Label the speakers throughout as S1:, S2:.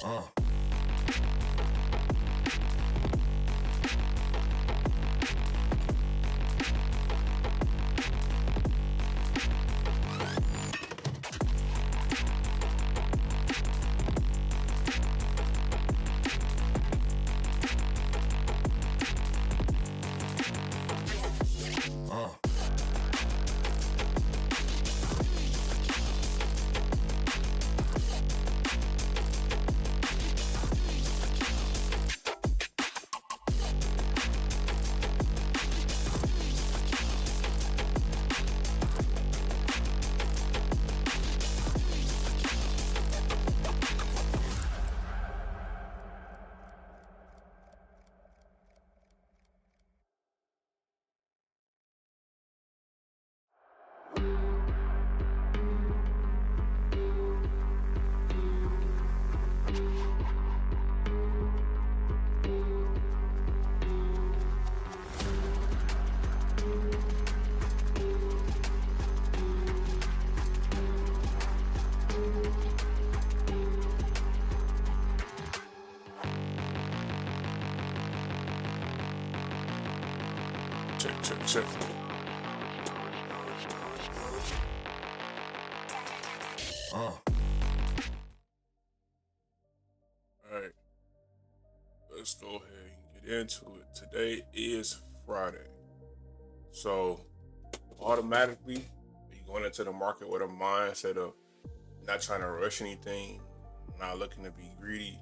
S1: Uh. Check. All right, let's go ahead and get into it. Today is Friday, so automatically you're going into the market with a mindset of not trying to rush anything, not looking to be greedy.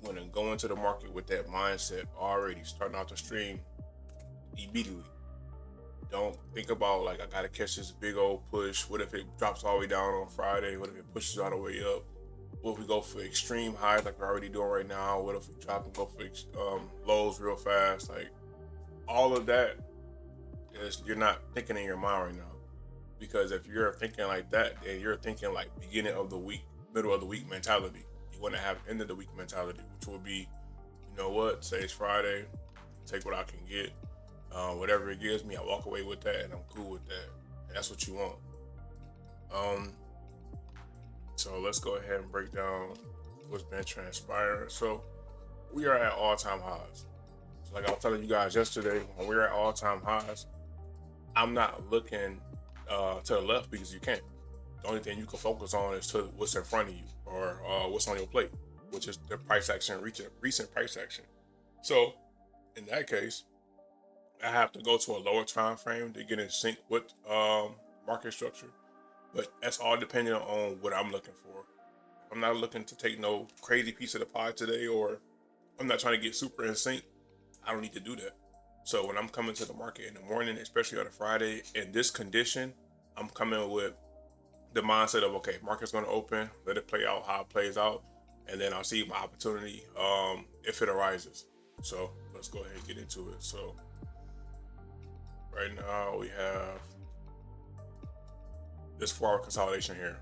S1: You want to go into the market with that mindset already, starting out the stream immediately. Don't think about like I gotta catch this big old push. What if it drops all the way down on Friday? What if it pushes all the way up? What if we go for extreme highs like we're already doing right now? What if we drop and go for lows real fast? Like all of that is you're not thinking in your mind right now. Because if you're thinking like that, then you're thinking like beginning of the week, middle of the week mentality. You want to have end of the week mentality, which will be, you know what, say it's Friday, take what I can get. Whatever it gives me, I walk away with that and I'm cool with that. And that's what you want. So let's go ahead and break down what's been transpiring. So we are at all-time highs. So like I was telling you guys yesterday, when we're at all-time highs, I'm not looking to the left because you can't. The only thing you can focus on is to what's in front of you or what's on your plate, which is the price action, recent price action. So in that case, I have to go to a lower time frame to get in sync with market structure. But that's all depending on what I'm looking for. I'm not looking to take no crazy piece of the pie today, or I'm not trying to get super in sync. I don't need to do that. So when I'm coming to the market in the morning, especially on a Friday, in this condition, I'm coming with the mindset of, okay, market's going to open, let it play out how it plays out, and then I'll see my opportunity if it arises. So let's go ahead and get into it. So right now we have this 4-hour consolidation here.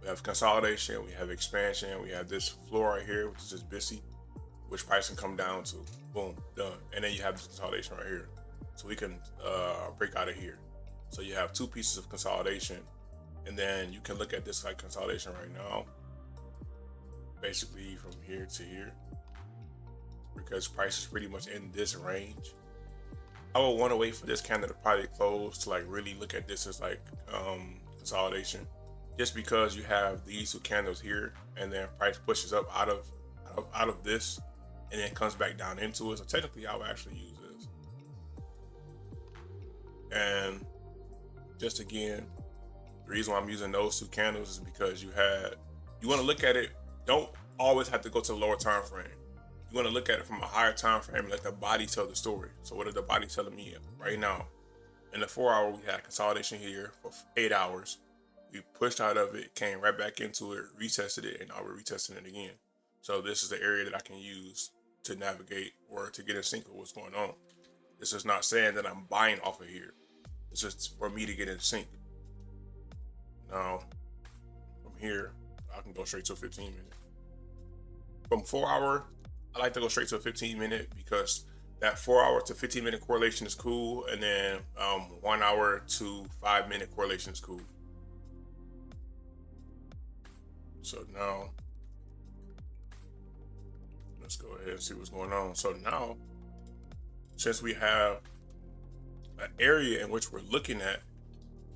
S1: We have consolidation, we have expansion, we have this floor right here, which is just busy, which price can come down to. Boom, done. And then you have this consolidation right here. So we can break out of here. So you have two pieces of consolidation, and then you can look at this like consolidation right now, basically from here to here, because price is pretty much in this range. I would want to wait for this candle to probably close to like really look at this as like consolidation, just because you have these two candles here, and then price pushes up out of this, and then comes back down into it. So technically, I would actually use this. And just again, the reason why I'm using those two candles is because you want to look at it. Don't always have to go to the lower time frame. You want to look at it from a higher time frame and let the body tell the story. So what is the body telling me right now? In the 4-hour, we had consolidation here for 8 hours. We pushed out of it, came right back into it, retested it, and now we're retesting it again. So this is the area that I can use to navigate or to get in sync with what's going on. This is not saying that I'm buying off of here. It's just for me to get in sync. Now, from here, I can go straight to a 15-minute. From 4-hour, I like to go straight to a 15-minute because that 4-hour to 15-minute correlation is cool, and then 1 hour to 5-minute correlation is cool. So now let's go ahead and see what's going on. So now, since we have an area in which we're looking at,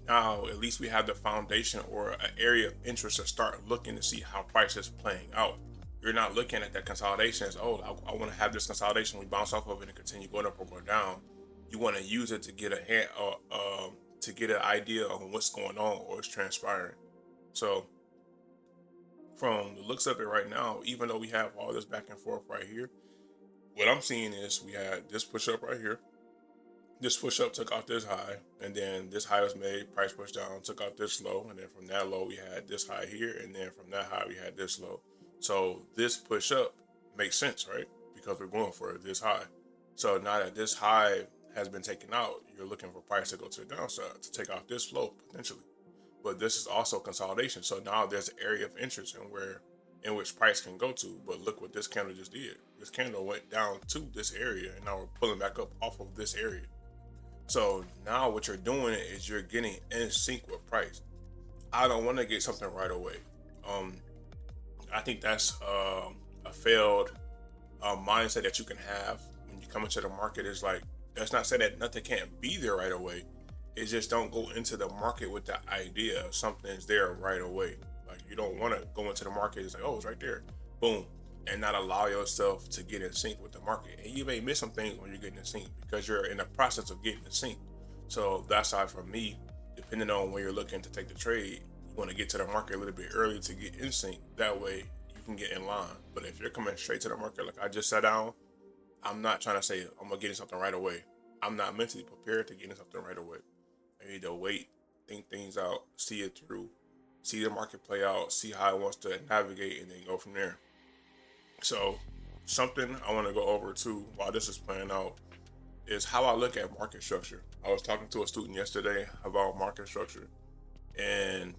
S1: now at least we have the foundation or an area of interest to start looking to see how price is playing out. You're not looking at that consolidation as, oh, I want to have this consolidation. We bounce off of it and continue going up or going down. You want to use it to get a hand, to get an idea on what's going on or what's transpiring. So from the looks of it right now, even though we have all this back and forth right here, what I'm seeing is we had this push up right here. This push up took out this high, and then this high was made, price pushed down, took out this low, and then from that low we had this high here, and then from that high we had this low. So this push up makes sense, right? Because we're going for this high. So now that this high has been taken out, you're looking for price to go to the downside to take out this low potentially. But this is also consolidation. So now there's an area of interest in which price can go to. But look what this candle just did. This candle went down to this area, and now we're pulling back up off of this area. So now what you're doing is you're getting in sync with price. I don't want to get something right away. I think that's a failed mindset that you can have when you come into the market. Is like, that's not saying that nothing can't be there right away. It just don't go into the market with the idea of something's there right away. Like, you don't want to go into the market. It's like, oh, it's right there. Boom. And not allow yourself to get in sync with the market. And you may miss some things when you're getting in sync because you're in the process of getting in sync. So that's why for me, depending on when you're looking to take the trade, you want to get to the market a little bit early to get in sync. That way you can get in line. But if you're coming straight to the market like I just sat down, I'm not trying to say I'm going to get in something right away. I'm not mentally prepared to get in something right away. I need to wait, think things out, see it through, see the market play out, see how it wants to navigate, and then go from there. So something I want to go over too while this is playing out is how I look at market structure. I was talking to a student yesterday about market structure, and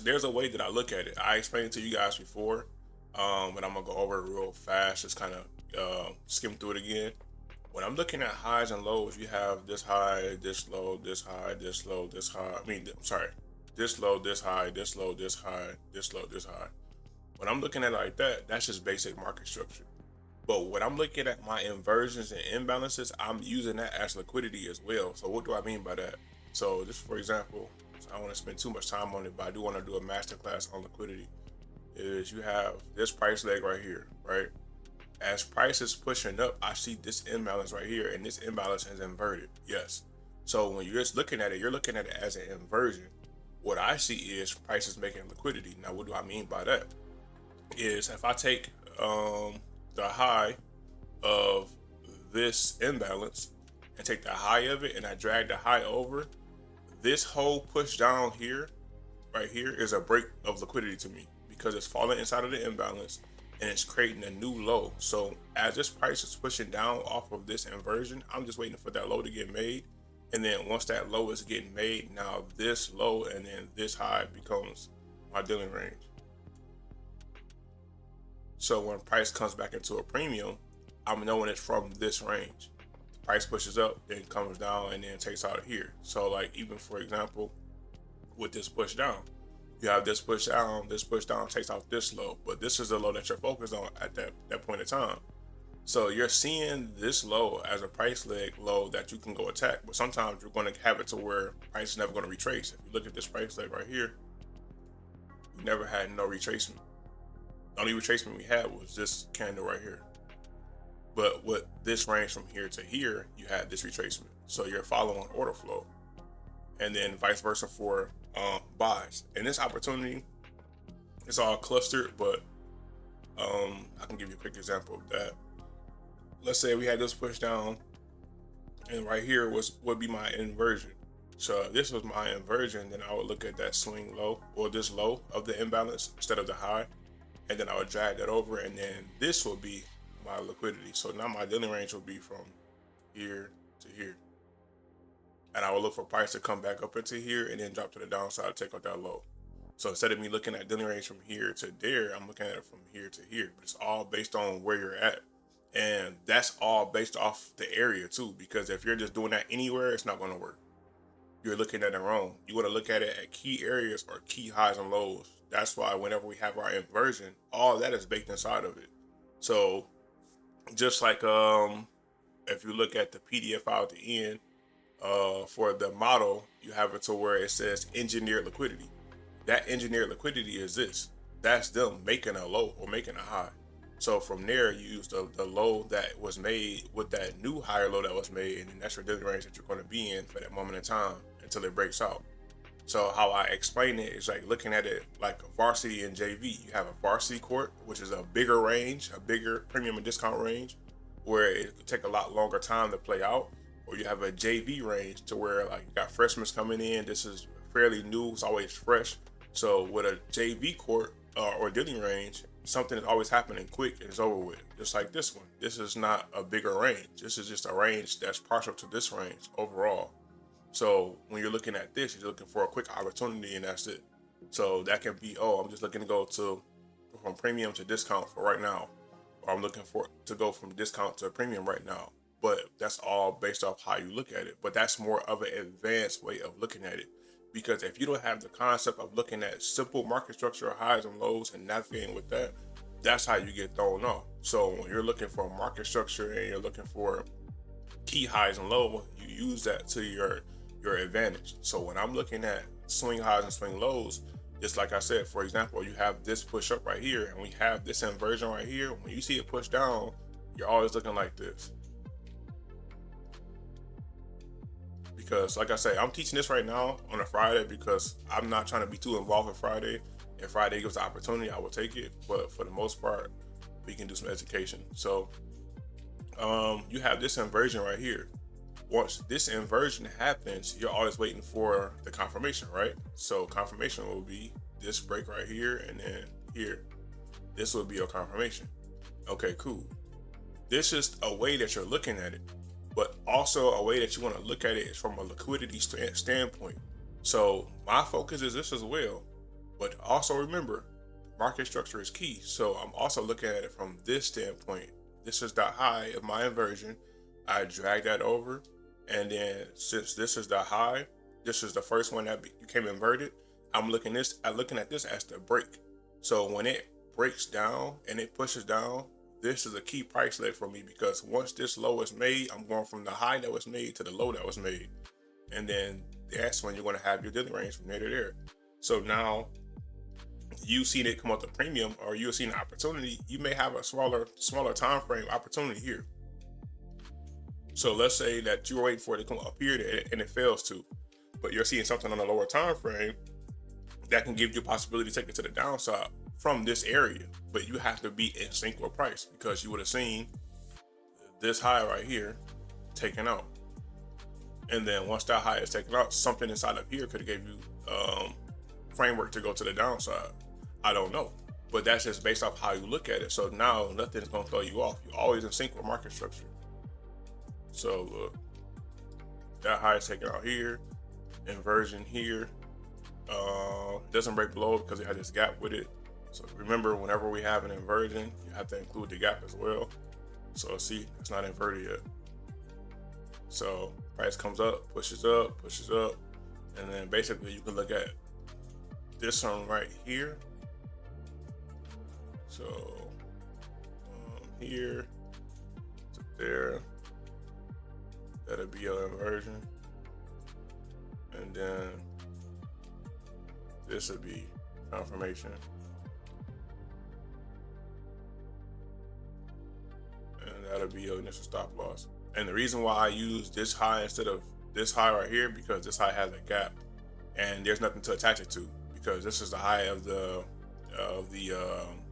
S1: there's a way that I look at it. I explained it to you guys before, but I'm gonna go over it real fast, just kind of skim through it again. When I'm looking at highs and lows, you have this high, this low, this high, this low, this high. This low, this high, this low, this high, this low, this high. When I'm looking at it like that, that's just basic market structure. But when I'm looking at my inversions and imbalances, I'm using that as liquidity as well. So what do I mean by that? So just for example, I don't want to spend too much time on it, but I do want to do a masterclass on liquidity. Is you have this price leg right here, right? As price is pushing up, I see this imbalance right here, and this imbalance is inverted. Yes. So when you're just looking at it, you're looking at it as an inversion. What I see is price is making liquidity. Now, what do I mean by that? Is if I take the high of this imbalance and take the high of it and I drag the high over, this whole push down here, right here, is a break of liquidity to me because it's falling inside of the imbalance and it's creating a new low. So as this price is pushing down off of this inversion, I'm just waiting for that low to get made. And then once that low is getting made, now this low and then this high becomes my dealing range. So when price comes back into a premium, I'm knowing it's from this range. Price pushes up, then comes down, and then takes out here. So like even for example, with this push down, you have this push down takes out this low, but this is the low that you're focused on at that point in time. So you're seeing this low as a price leg low that you can go attack, but sometimes you're going to have it to where price is never going to retrace. If you look at this price leg right here, we never had no retracement. The only retracement we had was this candle right here. But with this range from here to here, you had this retracement. So you're following order flow. And then vice versa for buys. In this opportunity, it's all clustered, but I can give you a quick example of that. Let's say we had this push down, and right here would be my inversion. So if this was my inversion, then I would look at that swing low or this low of the imbalance instead of the high, and then I would drag that over, and then this will be my liquidity. So now my dealing range will be from here to here. And I will look for price to come back up into here and then drop to the downside to take out that low. So instead of me looking at dealing range from here to there, I'm looking at it from here to here. But it's all based on where you're at. And that's all based off the area too, because if you're just doing that anywhere, it's not going to work. You're looking at it wrong. You want to look at it at key areas or key highs and lows. That's why whenever we have our inversion, all that is baked inside of it. So just like if you look at the PDF file at the end, for the model, you have it to where it says engineered liquidity. That engineered liquidity is this. That's them making a low or making a high. So from there, you use the low that was made with that new higher low that was made, and then that's your daily range that you're going to be in for that moment in time until it breaks out. So how I explain it is like looking at it like varsity and JV. You have a varsity court, which is a bigger range, a bigger premium and discount range, where it could take a lot longer time to play out. Or you have a JV range to where like you got freshmen coming in. This is fairly new. It's always fresh. So with a JV court or dealing range, something is always happening quick and it's over with. Just like this one. This is not a bigger range. This is just a range that's partial to this range overall. So when you're looking at this, you're looking for a quick opportunity and that's it. So that can be, oh, I'm just looking to go from premium to discount for right now. Or I'm looking to go from discount to premium right now. But that's all based off how you look at it. But that's more of an advanced way of looking at it. Because if you don't have the concept of looking at simple market structure, highs and lows, and navigating with that, that's how you get thrown off. So when you're looking for market structure and you're looking for key highs and lows, you use that to your advantage. So when I'm looking at swing highs and swing lows, just like I said, for example, you have this push up right here and we have this inversion right here. When you see it push down, you're always looking like this. Because like I say, I'm teaching this right now on a Friday because I'm not trying to be too involved with Friday. If Friday gives the opportunity, I will take it. But for the most part, we can do some education. So you have this inversion right here. Once this inversion happens, you're always waiting for the confirmation, right? So confirmation will be this break right here and then here. This will be your confirmation. Okay, cool. This is a way that you're looking at it, but also a way that you want to look at it is from a liquidity standpoint. So my focus is this as well, but also remember, market structure is key. So I'm also looking at it from this standpoint. This is the high of my inversion. I drag that over. And then since this is the high, this is the first one that became inverted. I'm looking at this as the break. So when it breaks down and it pushes down, this is a key price leg for me because once this low is made, I'm going from the high that was made to the low that was made. And then that's when you're going to have your daily range from there to there. So now you seen it come up to premium or you've seen an opportunity, you may have a smaller time frame opportunity here. So let's say that you're waiting for it to come up here and it fails to, but you're seeing something on a lower time frame that can give you a possibility to take it to the downside from this area. But you have to be in sync with price because you would have seen this high right here taken out. And then once that high is taken out, something inside of here could have gave you framework to go to the downside. I don't know, but that's just based off how you look at it. So now nothing's going to throw you off. You're always in sync with market structure. So look, that high is taken out here, inversion here. Doesn't break below because it has this gap with it. So remember, whenever we have an inversion, you have to include the gap as well. So see, it's not inverted yet. So price comes up, pushes up, and then basically you can look at this one right here. So here to there. That'll be your inversion. And then this would be confirmation. And that'll be your initial stop loss. And the reason why I use this high instead of this high right here, because this high has a gap and there's nothing to attach it to, because this is the high of the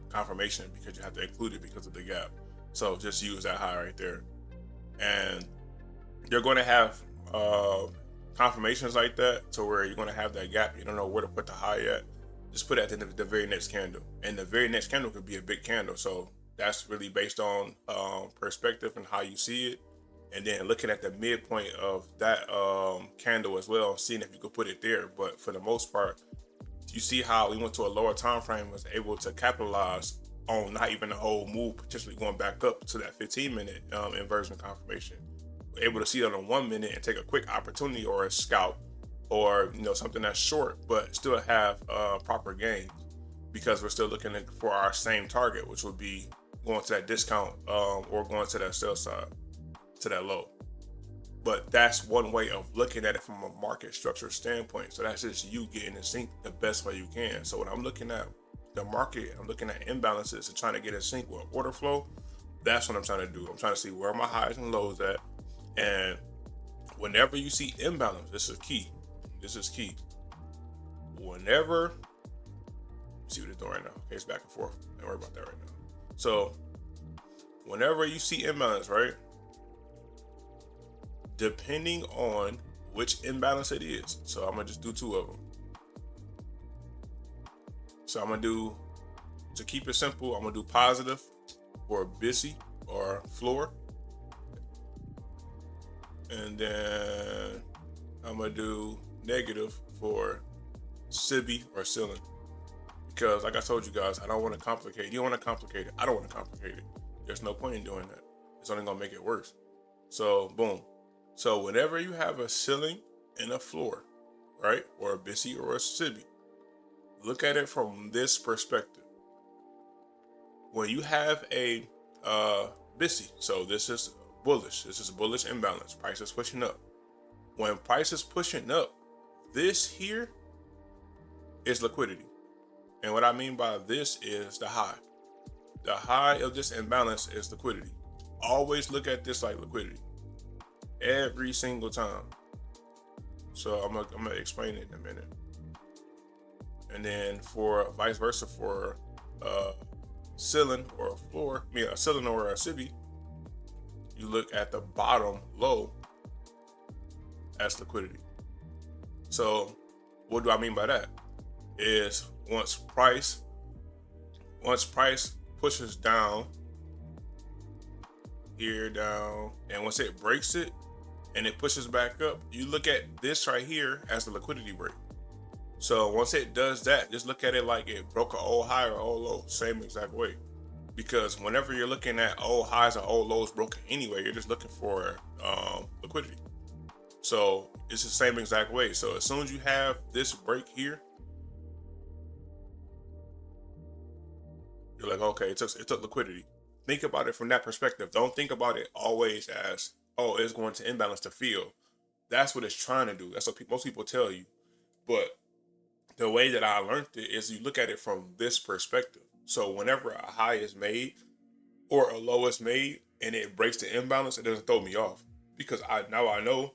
S1: confirmation, because you have to include it because of the gap. So just use that high right there. And you're going to have confirmations like that to where you're going to have that gap. You don't know where to put the high at. Just put it at the very next candle. And the very next candle could be a big candle. So that's really based on perspective and how you see it. And then looking at the midpoint of that candle as well, seeing if you could put it there. But for the most part, you see how we went to a lower time frame, was able to capitalize on not even the whole move, potentially going back up to that 15-minute inversion confirmation. We're able to see it on a 1 minute and take a quick opportunity or a scalp, or something that's short, but still have proper gains, because we're still looking for our same target, which would be going to that discount or going to that sell side, to that low. But that's one way of looking at it from a market structure standpoint. So that's just you getting in sync the best way you can. So when I'm looking at the market, I'm looking at imbalances and trying to get in sync with order flow. That's what I'm trying to do. I'm trying to see where my highs and lows at. And whenever you see imbalance, this is key. This is key. Whenever, see what it's doing right now. Okay, it's back and forth. Don't worry about that right now. So whenever you see imbalance, right? Depending on which imbalance it is. So I'm gonna just do two of them. So I'm gonna do, to keep it simple, I'm gonna do positive for BISI or floor. And then I'm gonna do negative for SIBI or ceiling. Because like I told you guys, I don't want to complicate. You don't want to complicate it. I don't want to complicate it. There's no point in doing that. It's only gonna make it worse. So boom. So whenever you have a ceiling and a floor, right, or a BISI or a SIBI, look at it from this perspective. When you have a BISI, so this is bullish. This is a bullish imbalance. Price is pushing up. When price is pushing up, this here is liquidity. And what I mean by this is the high. The high of this imbalance is liquidity. Always look at this like liquidity. Every single time. So I'm gonna explain it in a minute. And then for vice versa, for ceiling or a floor, a ceiling or a SIBI, you look at the bottom low as liquidity. So what do I mean by that? Is once price pushes down here, down, and once it breaks it and it pushes back up, you look at this right here as the liquidity break. So once it does that, just look at it like it broke an old high or old low, same exact way. Because whenever you're looking at old highs or old lows broken anyway, you're just looking for liquidity. So it's the same exact way. So as soon as you have this break here, you're like, okay, it took liquidity. Think about it from that perspective. Don't think about it always as, oh, it's going to imbalance the field. That's what it's trying to do. That's what most people tell you. But the way that I learned it is you look at it from this perspective. So whenever a high is made or a low is made and it breaks the imbalance, it doesn't throw me off. Because now I know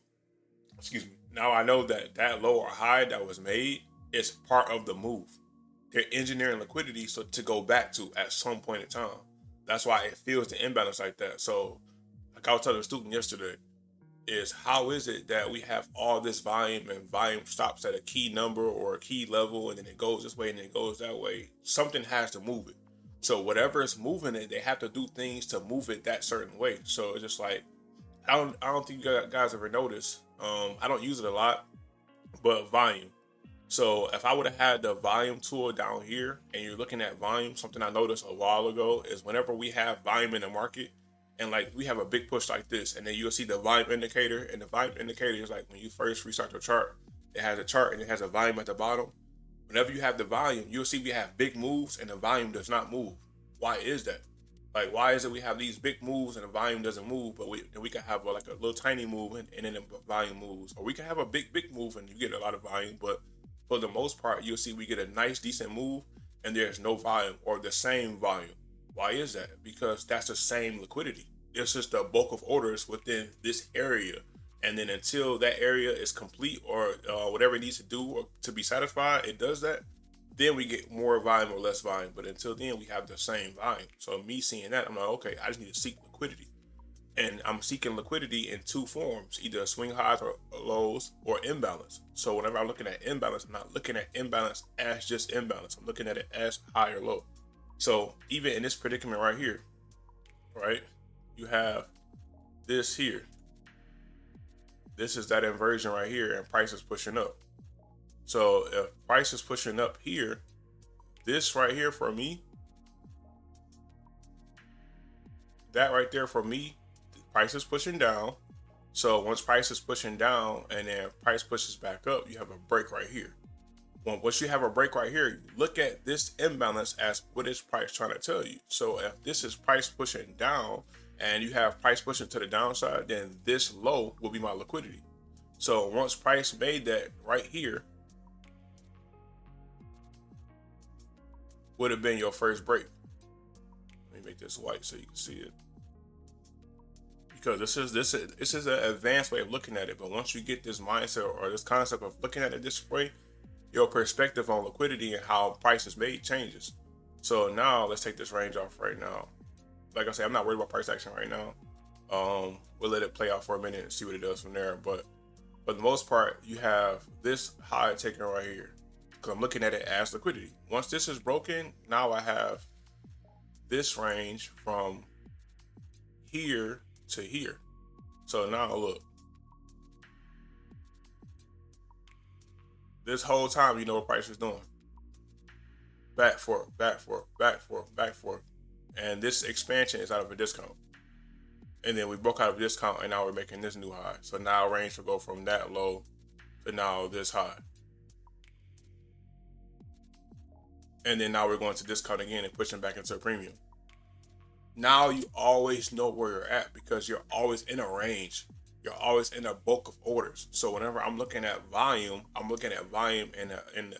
S1: that that low or high that was made is part of the move. They're engineering liquidity so to go back to at some point in time. That's why it feels the imbalance like that. So like I was telling a student yesterday, is how is it that we have all this volume and volume stops at a key number or a key level and then it goes this way and then it goes that way? Something has to move it. So whatever is moving it, they have to do things to move it that certain way. So it's just like, I don't think you guys ever noticed. I don't use it a lot, but volume. So if I would have had the volume tool down here and you're looking at volume, something I noticed a while ago is whenever we have volume in the market and like we have a big push like this, and then you'll see the volume indicator, and the volume indicator is like when you first restart the chart, it has a chart and it has a volume at the bottom. Whenever you have the volume, you'll see we have big moves and the volume does not move. Why is that? Like, why is it we have these big moves and the volume doesn't move, but we can have like a little tiny move and then the volume moves, or we can have a big move and you get a lot of volume, but for the most part, you'll see we get a nice, decent move and there's no volume or the same volume. Why is that? Because that's the same liquidity. It's just the bulk of orders within this area. And then until that area is complete or whatever it needs to do or to be satisfied, it does that. Then we get more volume or less volume. But until then, we have the same volume. So me seeing that, I'm like, okay, I just need to seek liquidity. And I'm seeking liquidity in two forms, either swing highs or lows or imbalance. So whenever I'm looking at imbalance, I'm not looking at imbalance as just imbalance. I'm looking at it as high or low. So even in this predicament right here, right, you have this here. This is that inversion right here, and price is pushing up. So if price is pushing up here, this right here for me, that right there for me, price is pushing down. So once price is pushing down and then price pushes back up, you have a break right here. Once you have a break right here, look at this imbalance as what is price trying to tell you. So if this is price pushing down and you have price pushing to the downside, then this low will be my liquidity. So once price made that right here, would have been your first break. Let me make this white so you can see it. Because this is an advanced way of looking at it. But once you get this mindset or this concept of looking at it this way, your perspective on liquidity and how price is made changes. So now let's take this range off right now. Like I said, I'm not worried about price action right now. We'll let it play out for a minute and see what it does from there. But for the most part, you have this high taken right here, because I'm looking at it as liquidity. Once this is broken, now I have this range from here to here. So now look, this whole time you know what price is doing. Back forth, back forth, back forth, back forth. And this expansion is out of a discount. And then we broke out of a discount and now we're making this new high. So now range will go from that low to now this high. And then now we're going to discount again and pushing back into a premium. Now you always know where you're at because you're always in a range. You're always in a bulk of orders. So whenever I'm looking at volume, I'm looking at volume in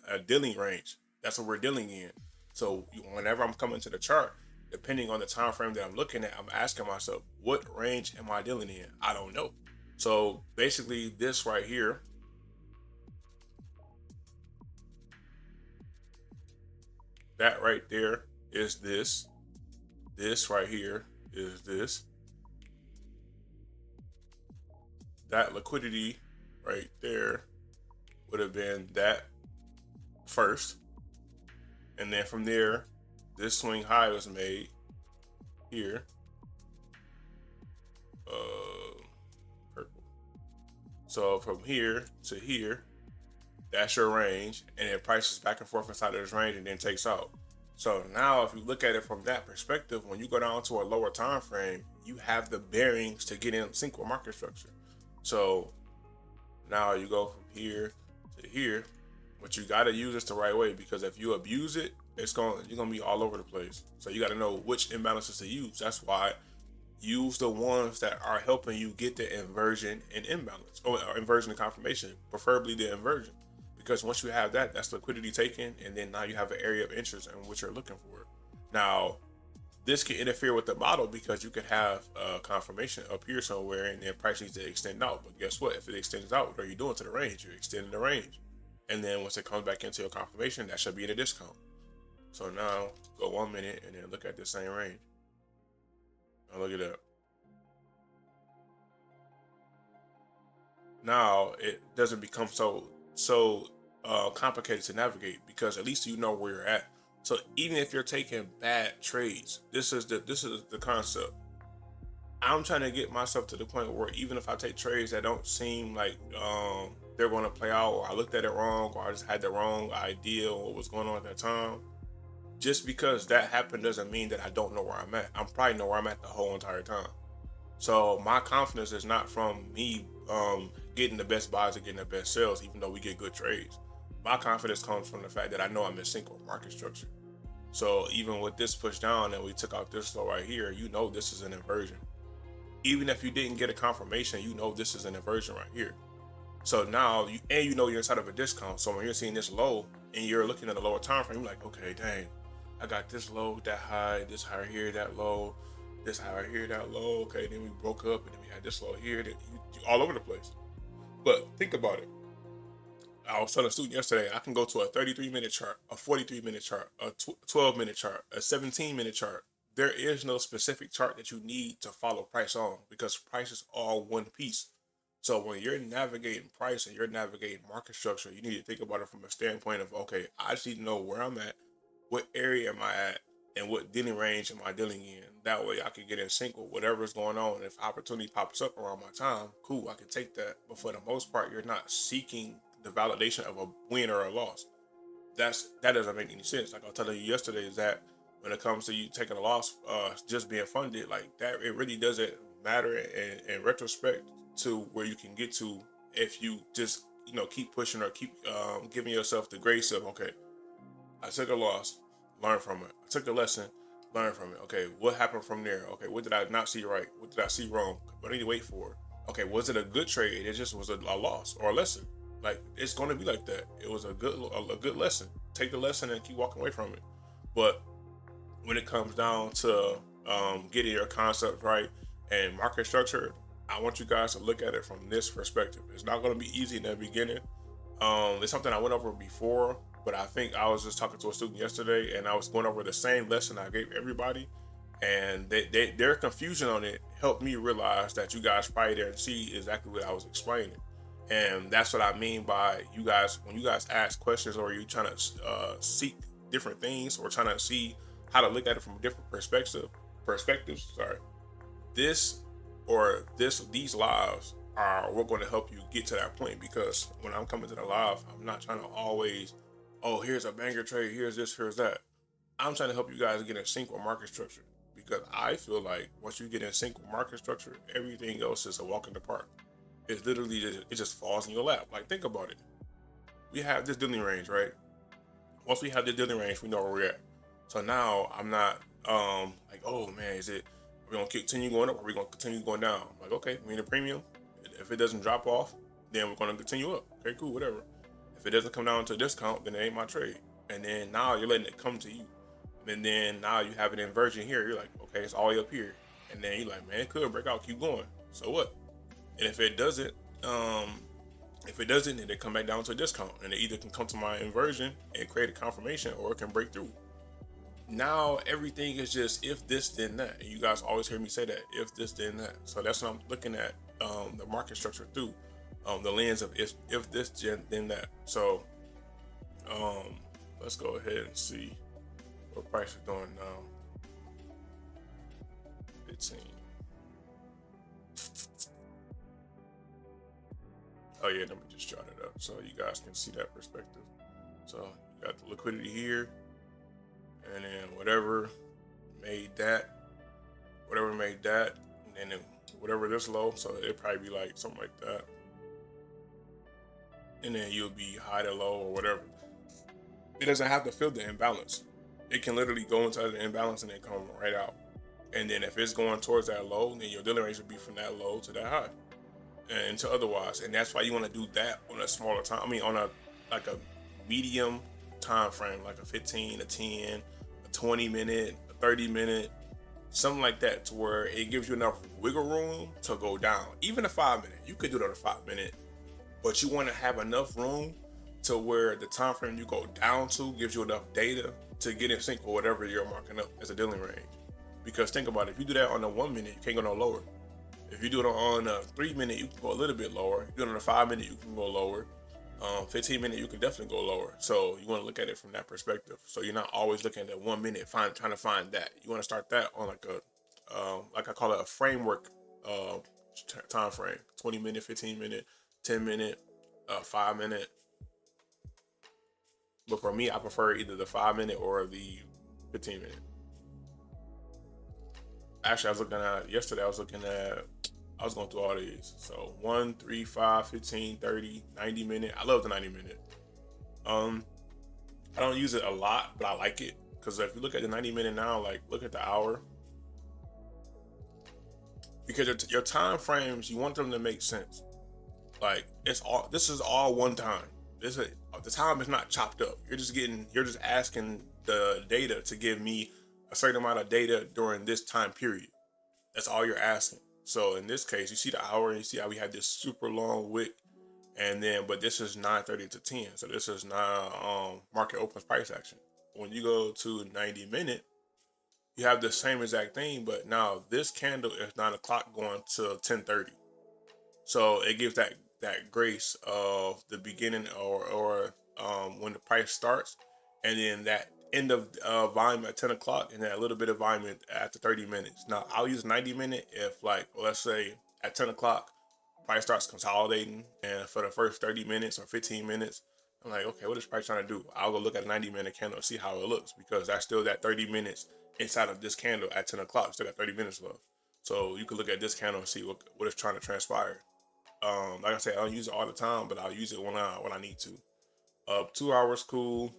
S1: a dealing range. That's what we're dealing in. So whenever I'm coming to the chart, depending on the time frame that I'm looking at, I'm asking myself, what range am I dealing in? I don't know. So basically this right here, that right there is this. This right here is this. That liquidity right there would have been that first. And then from there, this swing high was made here. Purple. So from here to here, that's your range, and it prices back and forth inside of this range and then takes out. So now if you look at it from that perspective, when you go down to a lower time frame, you have the bearings to get in sync with market structure. So now you go from here to here, but you got to use this the right way, because if you abuse it, you're gonna be all over the place. So you got to know which imbalances to use. That's why use the ones that are helping you get the inversion and imbalance, or inversion and confirmation, preferably the inversion. Because once you have that, that's liquidity taken, and then now you have an area of interest in what you're looking for. Now, this can interfere with the model because you could have a confirmation up here somewhere and then price needs to extend out. But guess what? If it extends out, what are you doing to the range? You're extending the range. And then once it comes back into your confirmation, that should be at a discount. So now go 1 minute and then look at the same range. Now look at that. Now it doesn't become so complicated to navigate, because at least you know where you're at. So even if you're taking bad trades, this is the concept. I'm trying to get myself to the point where even if I take trades that don't seem like they're going to play out, or I looked at it wrong, or I just had the wrong idea on what was going on at that time, just because that happened doesn't mean that I don't know where I'm at. I'm probably know where I'm at the whole entire time. So my confidence is not from me getting the best buys or getting the best sales, even though we get good trades. My confidence comes from the fact that I know I'm in sync with market structure. So even with this push down and we took out this low right here, you know this is an inversion. Even if you didn't get a confirmation, you know this is an inversion right here. So now you know you're inside of a discount. So when you're seeing this low and you're looking at a lower time frame, you're like, okay, dang, I got this low, that high, this high here, that low, this high here, that low. Okay, then we broke up and then we had this low here. Then you all over the place. But think about it. I was telling a student yesterday, I can go to a 33-minute chart, a 43-minute chart, a 12-minute chart, a 17-minute chart. There is no specific chart that you need to follow price on, because price is all one piece. So when you're navigating price and you're navigating market structure, you need to think about it from a standpoint of, okay, I just need to know where I'm at, what area am I at, and what dealing range am I dealing in. That way I can get in sync with whatever's going on. If opportunity pops up around my time, cool, I can take that. But for the most part, you're not seeking the validation of a win or a loss. That doesn't make any sense. Like I was telling you yesterday, is that when it comes to you taking a loss, just being funded, like that, it really doesn't matter in retrospect to where you can get to if you just keep pushing or keep giving yourself the grace of, okay, I took a loss, learn from it. I took a lesson, learn from it. Okay, what happened from there? Okay, what did I not see right? What did I see wrong? What did I wait for? Okay, was it a good trade? It just was a loss or a lesson. Like, it's going to be like that. It was a good lesson. Take the lesson and keep walking away from it. But when it comes down to getting your concept right and market structure, I want you guys to look at it from this perspective. It's not going to be easy in the beginning. It's something I went over before, but I think I was just talking to a student yesterday, and I was going over the same lesson I gave everybody, and their confusion on it helped me realize that you guys probably didn't see exactly what I was explaining. And that's what I mean by you guys, when you guys ask questions or you trying to seek different things or trying to see how to look at it from a different perspectives. Sorry, this these lives are what going to help you get to that point, because when I'm coming to the live, I'm not trying to always, oh, here's a banger trade, here's this, here's that. I'm trying to help you guys get in sync with market structure, because I feel like once you get in sync with market structure, everything else is a walk in the park. It's literally it just falls in your lap. Like, think about it. We have this dealing range, right? Once we have the dealing range, we know where we're at. So now I'm not like, oh man, are we gonna continue going up or are we gonna continue going down? Like, okay, we in a premium. If it doesn't drop off, then we're gonna continue up. Okay, cool, whatever. If it doesn't come down to a discount, then it ain't my trade. And then now you're letting it come to you. And then now you have an inversion here. You're like, okay, it's all the way up here. And then you're like, man, it could break out, keep going. So what? And if it doesn't, then it come back down to a discount, and it either can come to my inversion and create a confirmation, or it can break through. Now everything is just if this then that, and you guys always hear me say that, if this then that. So that's what I'm looking at the market structure through the lens of if this then that. So let's go ahead and see what price is doing now. 15. Oh yeah, let me just jot it up so you guys can see that perspective. So you got the liquidity here, and then whatever made that, and then whatever this low, so it'd probably be like something like that. And then you'll be high to low or whatever. It doesn't have to fill the imbalance. It can literally go inside the imbalance and then come right out. And then if it's going towards that low, then your dealing range would be from that low to that high. And to otherwise, and that's why you want to do that on a smaller time. I mean, on a medium time frame, like a 15, a 10, a 20 minute, a 30 minute, something like that, to where it gives you enough wiggle room to go down. Even a 5 minute, you could do it on a 5 minute, but you want to have enough room to where the time frame you go down to gives you enough data to get in sync with whatever you're marking up as a dealing range. Because think about it, if you do that on a 1 minute, you can't go no lower. If you do it on a 3 minute, you can go a little bit lower. If you do it on a 5 minute, you can go lower. 15 minute, you can definitely go lower. So you want to look at it from that perspective. So you're not always looking at 1 minute, trying to find that. You want to start that on like I call it a framework time frame: 20 minute, 15 minute, 10 minute, 5 minute. But for me, I prefer either the 5 minute or the 15 minute. Actually, I was looking at yesterday. I was going through all these. So 1, 3, 5, 15, 30, 90 minute. I love the 90 minute. I don't use it a lot, but I like it, because if you look at the 90 minute now, like look at the hour, because your time frames, you want them to make sense. Like this is all one time. The time is not chopped up. You're just asking the data to give me a certain amount of data during this time period. That's all you're asking. So in this case, you see the hour and you see how we have this super long wick, and then but this is 9:30 to 10. So this is not market opens price action. When you go to 90 minute, you have the same exact thing, but now this candle is 9 o'clock going to 10:30. So it gives that grace of the beginning or when the price starts, and then that end of volume at 10 o'clock, and then a little bit of volume after 30 minutes. Now I'll use 90 minute if, like, let's say at 10 o'clock price starts consolidating, and for the first 30 minutes or 15 minutes, I'm like, okay, what is price trying to do? I'll go look at a 90 minute candle and see how it looks, because that's still that 30 minutes inside of this candle at 10 o'clock. Still got 30 minutes left. So you can look at this candle and see what is trying to transpire. Like I said, I don't use it all the time, but I'll use it when I need to. 2 hours cool.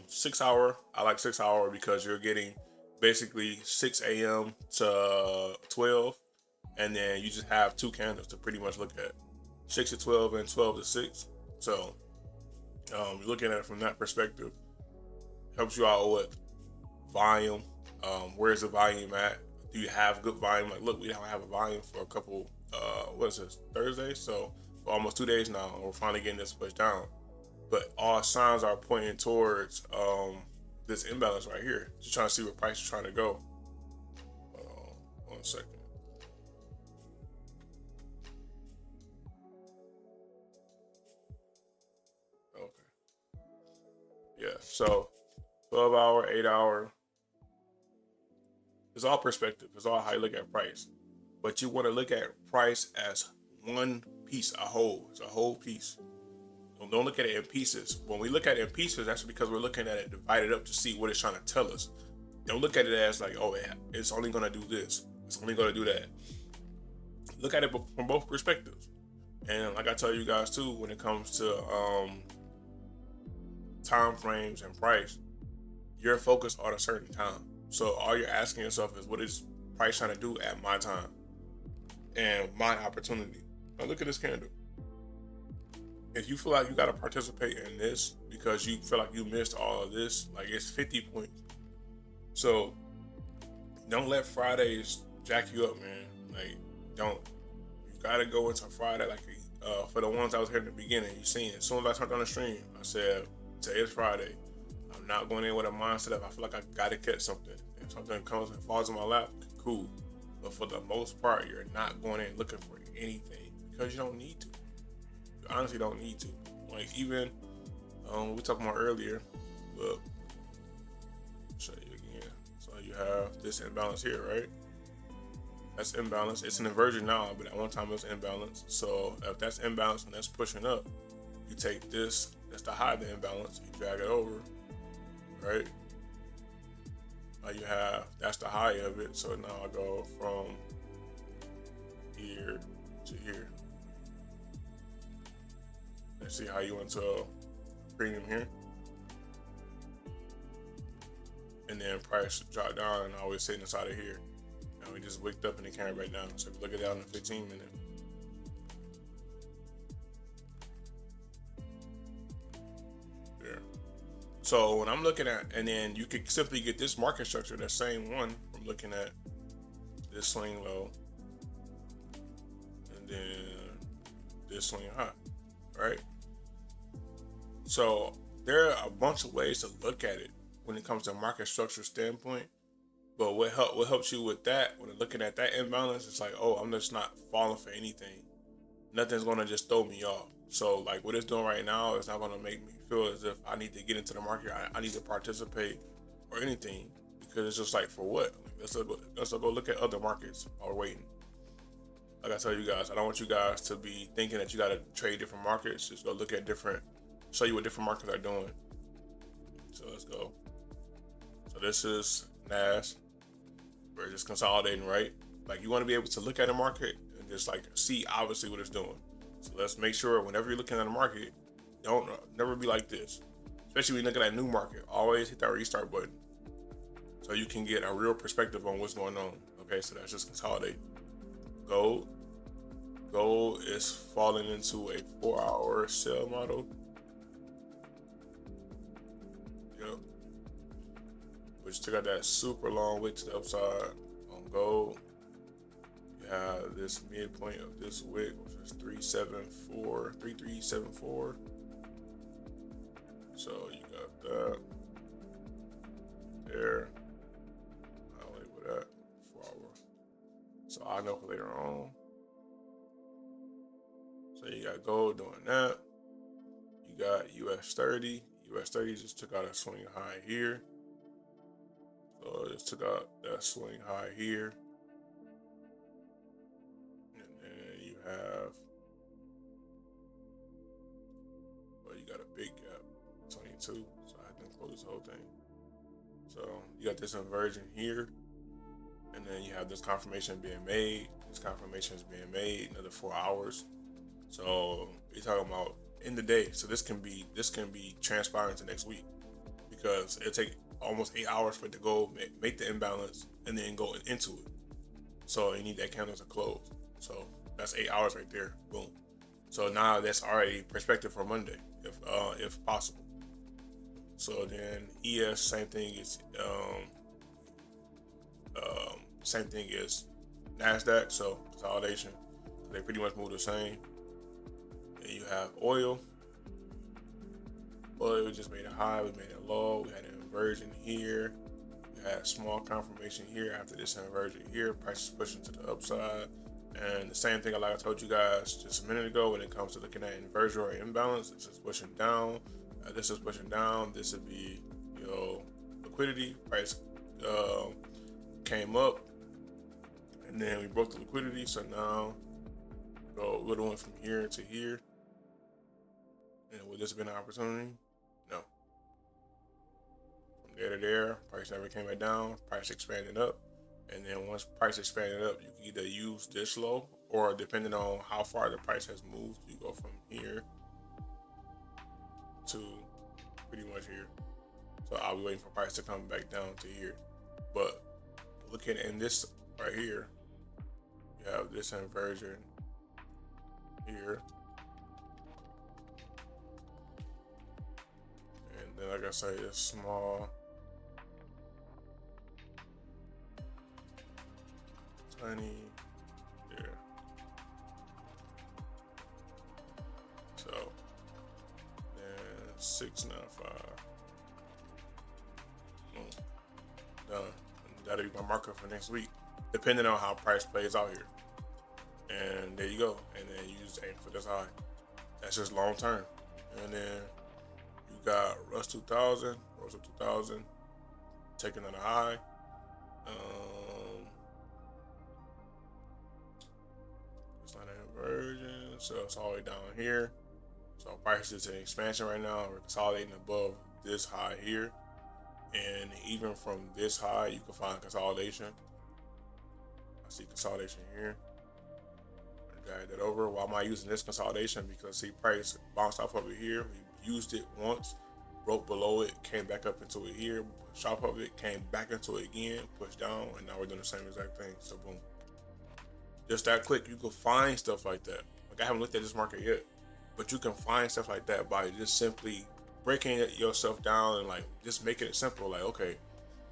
S1: 6 hour, I like 6 hour because you're getting basically 6 a.m. to 12, and then you just have two candles to pretty much look at, 6 to 12 and 12 to 6. So you're looking at it from that perspective. Helps you out with volume. Where's the volume at? Do you have good volume? Like, look, we don't have a volume for a couple. What is this? Thursday, so for almost 2 days now, and we're finally getting this pushed down. But all signs are pointing towards this imbalance right here. Just trying to see where price is trying to go. 1 second. Okay. Yeah. So 12 hour, 8 hour. It's all perspective. It's all how you look at price. But you want to look at price as one piece, a whole. It's a whole piece. Don't look at it in pieces. When we look at it in pieces, that's because we're looking at it divided up to see what it's trying to tell us. Don't look at it as like, oh, it's only going to do this. It's only going to do that. Look at it from both perspectives. And like I tell you guys too, when it comes to time frames and price, you're focused on a certain time. So all you're asking yourself is, what is price trying to do at my time and my opportunity? Now look at this candle. If you feel like you got to participate in this because you feel like you missed all of this, like, it's 50 points. So don't let Fridays jack you up, man. Like, don't. You got to go into Friday. Like, for the ones I was here in the beginning, you seen it. As soon as I turned on the stream, I said, today is Friday. I'm not going in with a mindset of I feel like I got to catch something. If something comes and falls in my lap, cool. But for the most part, you're not going in looking for anything because you don't need to. You honestly don't need to. Like, even we talked about earlier, look, show you again. So you have this imbalance here, right? That's imbalance. It's an inversion now, but at one time it was imbalance. So if that's imbalance and that's pushing up, you take this, that's the high of the imbalance, you drag it over, right? Now you have, that's the high of it. So now I go from here to here. Let's see how you went to premium here. And then price dropped down and always sitting inside of here. And we just wicked up and it came right down. So if you look at that on the 15 minute. There. So when I'm looking at, and then you could simply get this market structure, that same one, from looking at this swing low and then this swing high, right? So there are a bunch of ways to look at it when it comes to market structure standpoint. But what helps you with that, when looking at that imbalance, it's like, oh, I'm just not falling for anything. Nothing's gonna just throw me off. So like what it's doing right now is not gonna make me feel as if I need to get into the market. I need to participate or anything, because it's just like, for what? Like, let's go look at other markets while we're waiting. Like I tell you guys, I don't want you guys to be thinking that you gotta trade different markets. Just go look at show you what different markets are doing. So let's go. So this is NAS. We're just consolidating, right? Like, you want to be able to look at a market and just like see obviously what it's doing. So let's make sure whenever you're looking at a market, don't never be like this. Especially when you look at a new market, always hit that restart button so you can get a real perspective on what's going on. Okay, so that's just consolidate. Gold is falling into a 4-hour sell model. Yep. Which took out that super long wick to the upside on gold. You have this midpoint of this wick, which is 3374. So you got that there. I'll label that 4 hour. So I know for later on. So you got gold doing that. You got US 30. US 30 just took out a swing high here. So it just took out that swing high here. And then you have, well, you got a big gap, 22. So I had to close this whole thing. So you got this inversion here. and then you have this confirmation being made. This confirmation is being made another 4 hours. So you're talking about in the day. So this can be transpiring to next week, because it'll take almost 8 hours for it to go make the imbalance and then go into it. So you need that candle to close. So that's 8 hours right there. Boom. So now that's already perspective for Monday, if possible. So then ES, same thing is NASDAQ. So consolidation, they pretty much move the same. And you have oil. Oil just made a high, we made a low. We had an inversion here. We had a small confirmation here after this inversion here. Price is pushing to the upside. And the same thing like I told you guys just a minute ago when it comes to looking at inversion or imbalance. This is pushing down. This is pushing down. This would be, liquidity. Price came up, and then we broke the liquidity. So now we're doing from here to here. And would this have been an opportunity? No. From there to there, price never came back down. Price expanded up. And then once price expanded up, you can either use this low, or depending on how far the price has moved, you go from here to pretty much here. So I'll be waiting for price to come back down to here. But looking in this right here, you have this inversion here. And then like I say, it's small. Tiny there. So then 695. Done. And that'll be my marker for next week, depending on how price plays out here. And there you go. And then you just aim for this high. That's just long term. And then you got Russell 2000, taking on a high. It's not an inversion, so it's all the way down here. So price is in expansion right now. We're consolidating above this high here. And even from this high, you can find consolidation. I see consolidation here. Drag that over. Why am I using this consolidation? Because see, price bounced off over here. We used it once, broke below it, came back up into it here, pushed off of it, came back into it again, pushed down, and now we're doing the same exact thing. So boom. Just that quick, you can find stuff like that. Like I haven't looked at this market yet, but you can find stuff like that by just simply breaking yourself down and like just making it simple. Like, okay,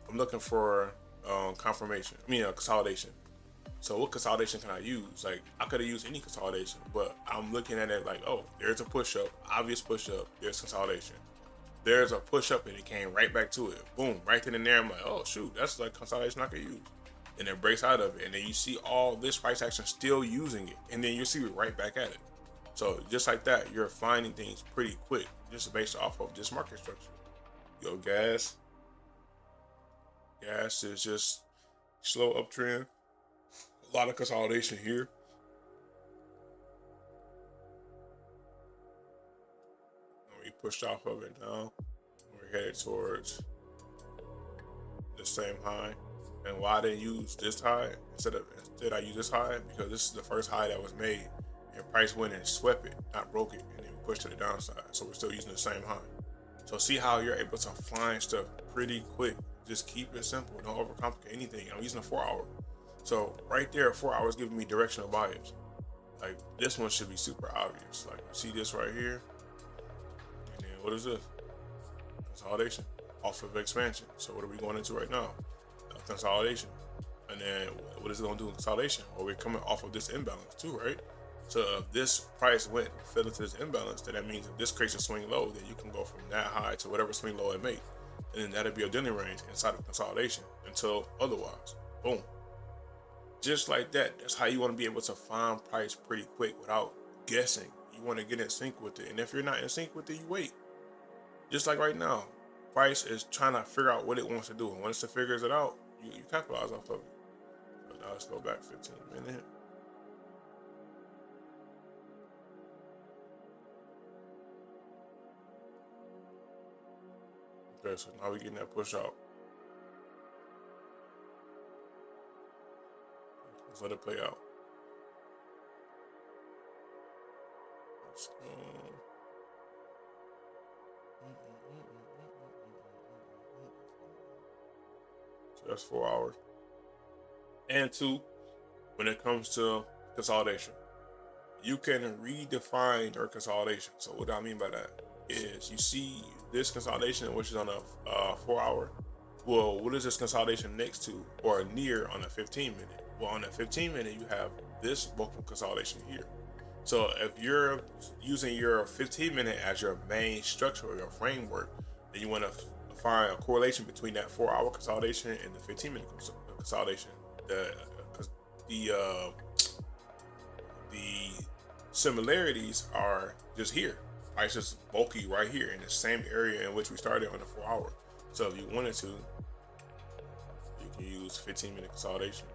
S1: I'm looking for consolidation. So what consolidation can I use? Like I could have used any consolidation, but I'm looking at it like, oh, there's a push up, obvious push up, there's consolidation. There's a push up and it came right back to it. Boom, right then and there. I'm like, oh shoot, that's like consolidation I could use. And it breaks out of it. And then you see all this price action still using it. And then you see it right back at it. So just like that, you're finding things pretty quick, just based off of this market structure. Gas. Gas is just slow uptrend. A lot of consolidation here. And we pushed off of it now. We're headed towards the same high. And why I didn't use this high instead I use this high, because this is the first high that was made, and price went and swept it, not broke it, and then we pushed to the downside. So we're still using the same high. So see how you're able to find stuff pretty quick. Just keep it simple. Don't overcomplicate anything. I'm using a 4 hour. So right there, 4 hours giving me directional buyers. Like this one should be super obvious. Like you see this right here, and then what is this? Consolidation off of expansion. So what are we going into right now? Consolidation. And then what is it going to do in consolidation? Well, we're coming off of this imbalance too, right? So if this price fell into this imbalance, then that means if this creates a swing low, then you can go from that high to whatever swing low it makes. And then that'll be a dealing range inside of consolidation until otherwise. Boom. Just like that. That's how you want to be able to find price pretty quick without guessing. You want to get in sync with it. And if you're not in sync with it, you wait. Just like right now. Price is trying to figure out what it wants to do. And once it figures it out, you capitalize off of it. So now let's go back 15 minutes. Okay, so now we're getting that push out. Let's let it play out. So that's 4 hours. And two, when it comes to consolidation, you can redefine your consolidation. So what I mean by that is you see this consolidation, which is on a 4 hour. Well, what is this consolidation next to or near on a 15-minute? Well, on a 15-minute, you have this vocal consolidation here. So if you're using your 15-minute as your main structure or your framework, then you want to find a correlation between that 4 hour consolidation and the 15-minute consolidation. The similarities are just here. Right? It's just bulky right here in the same area in which we started on the 4 hour. So if you wanted to, you can use 15-minute consolidation.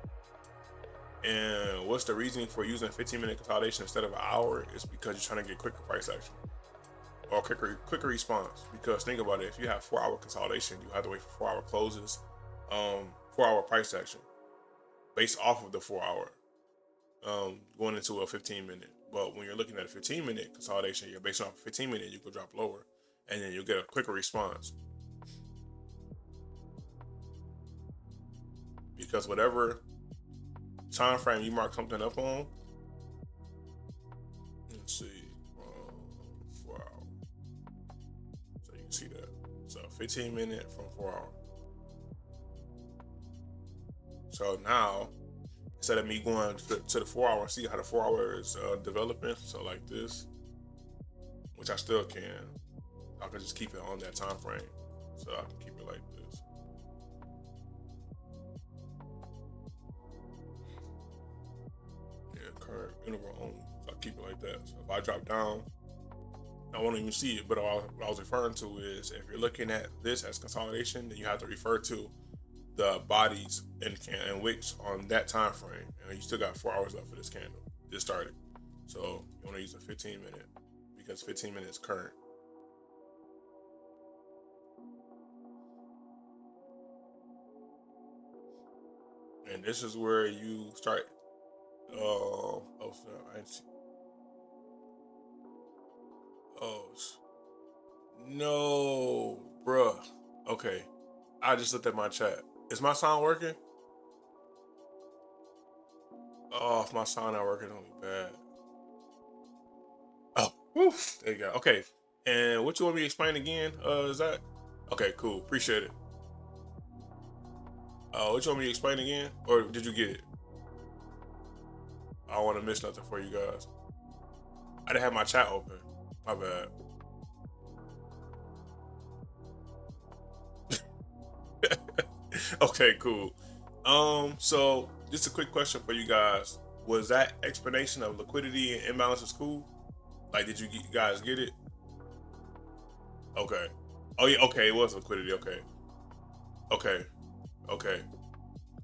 S1: And what's the reasoning for using 15-minute consolidation instead of an hour? Is because you're trying to get quicker price action or quicker response. Because think about it, if you have 4 hour consolidation, you have to wait for 4 hour closes, 4 hour price action based off of the 4 hour, going into a 15-minute. But when you're looking at a 15-minute consolidation, you're based off a 15-minute, you can drop lower and then you'll get a quicker response. Because whatever time frame you mark something up on, let's see, 4 hours. So you can see that. So 15-minute from 4 hours. So now, instead of me going to the 4 hour, see how the 4 hour is developing. So like this, which I still can. I can just keep it on that time frame. So I can keep it like this. Yeah, current interval only. So I keep it like that. So if I drop down, I won't even see it. But what I was referring to is if you're looking at this as consolidation, then you have to refer to the bodies and wicks on that time frame, and you still got 4 hours left for this candle. Just started, so you want to use a 15-minute because 15 minutes current. And this is where you start. I didn't see. No, bruh. Okay, I just looked at my chat. Is my sound working? Oh, if my sound not working, it'll be bad. Oh, whew, there you go. Okay, and what you want me to explain again? Is that okay? Cool, appreciate it. What you want me to explain again, or did you get it? I don't want to miss nothing for you guys. I didn't have my chat open. My bad. Okay, cool. So just a quick question for you guys. Was that explanation of liquidity and imbalances cool? Like, did you guys get it? Okay. Oh yeah, okay, it was liquidity, okay. Okay. Okay.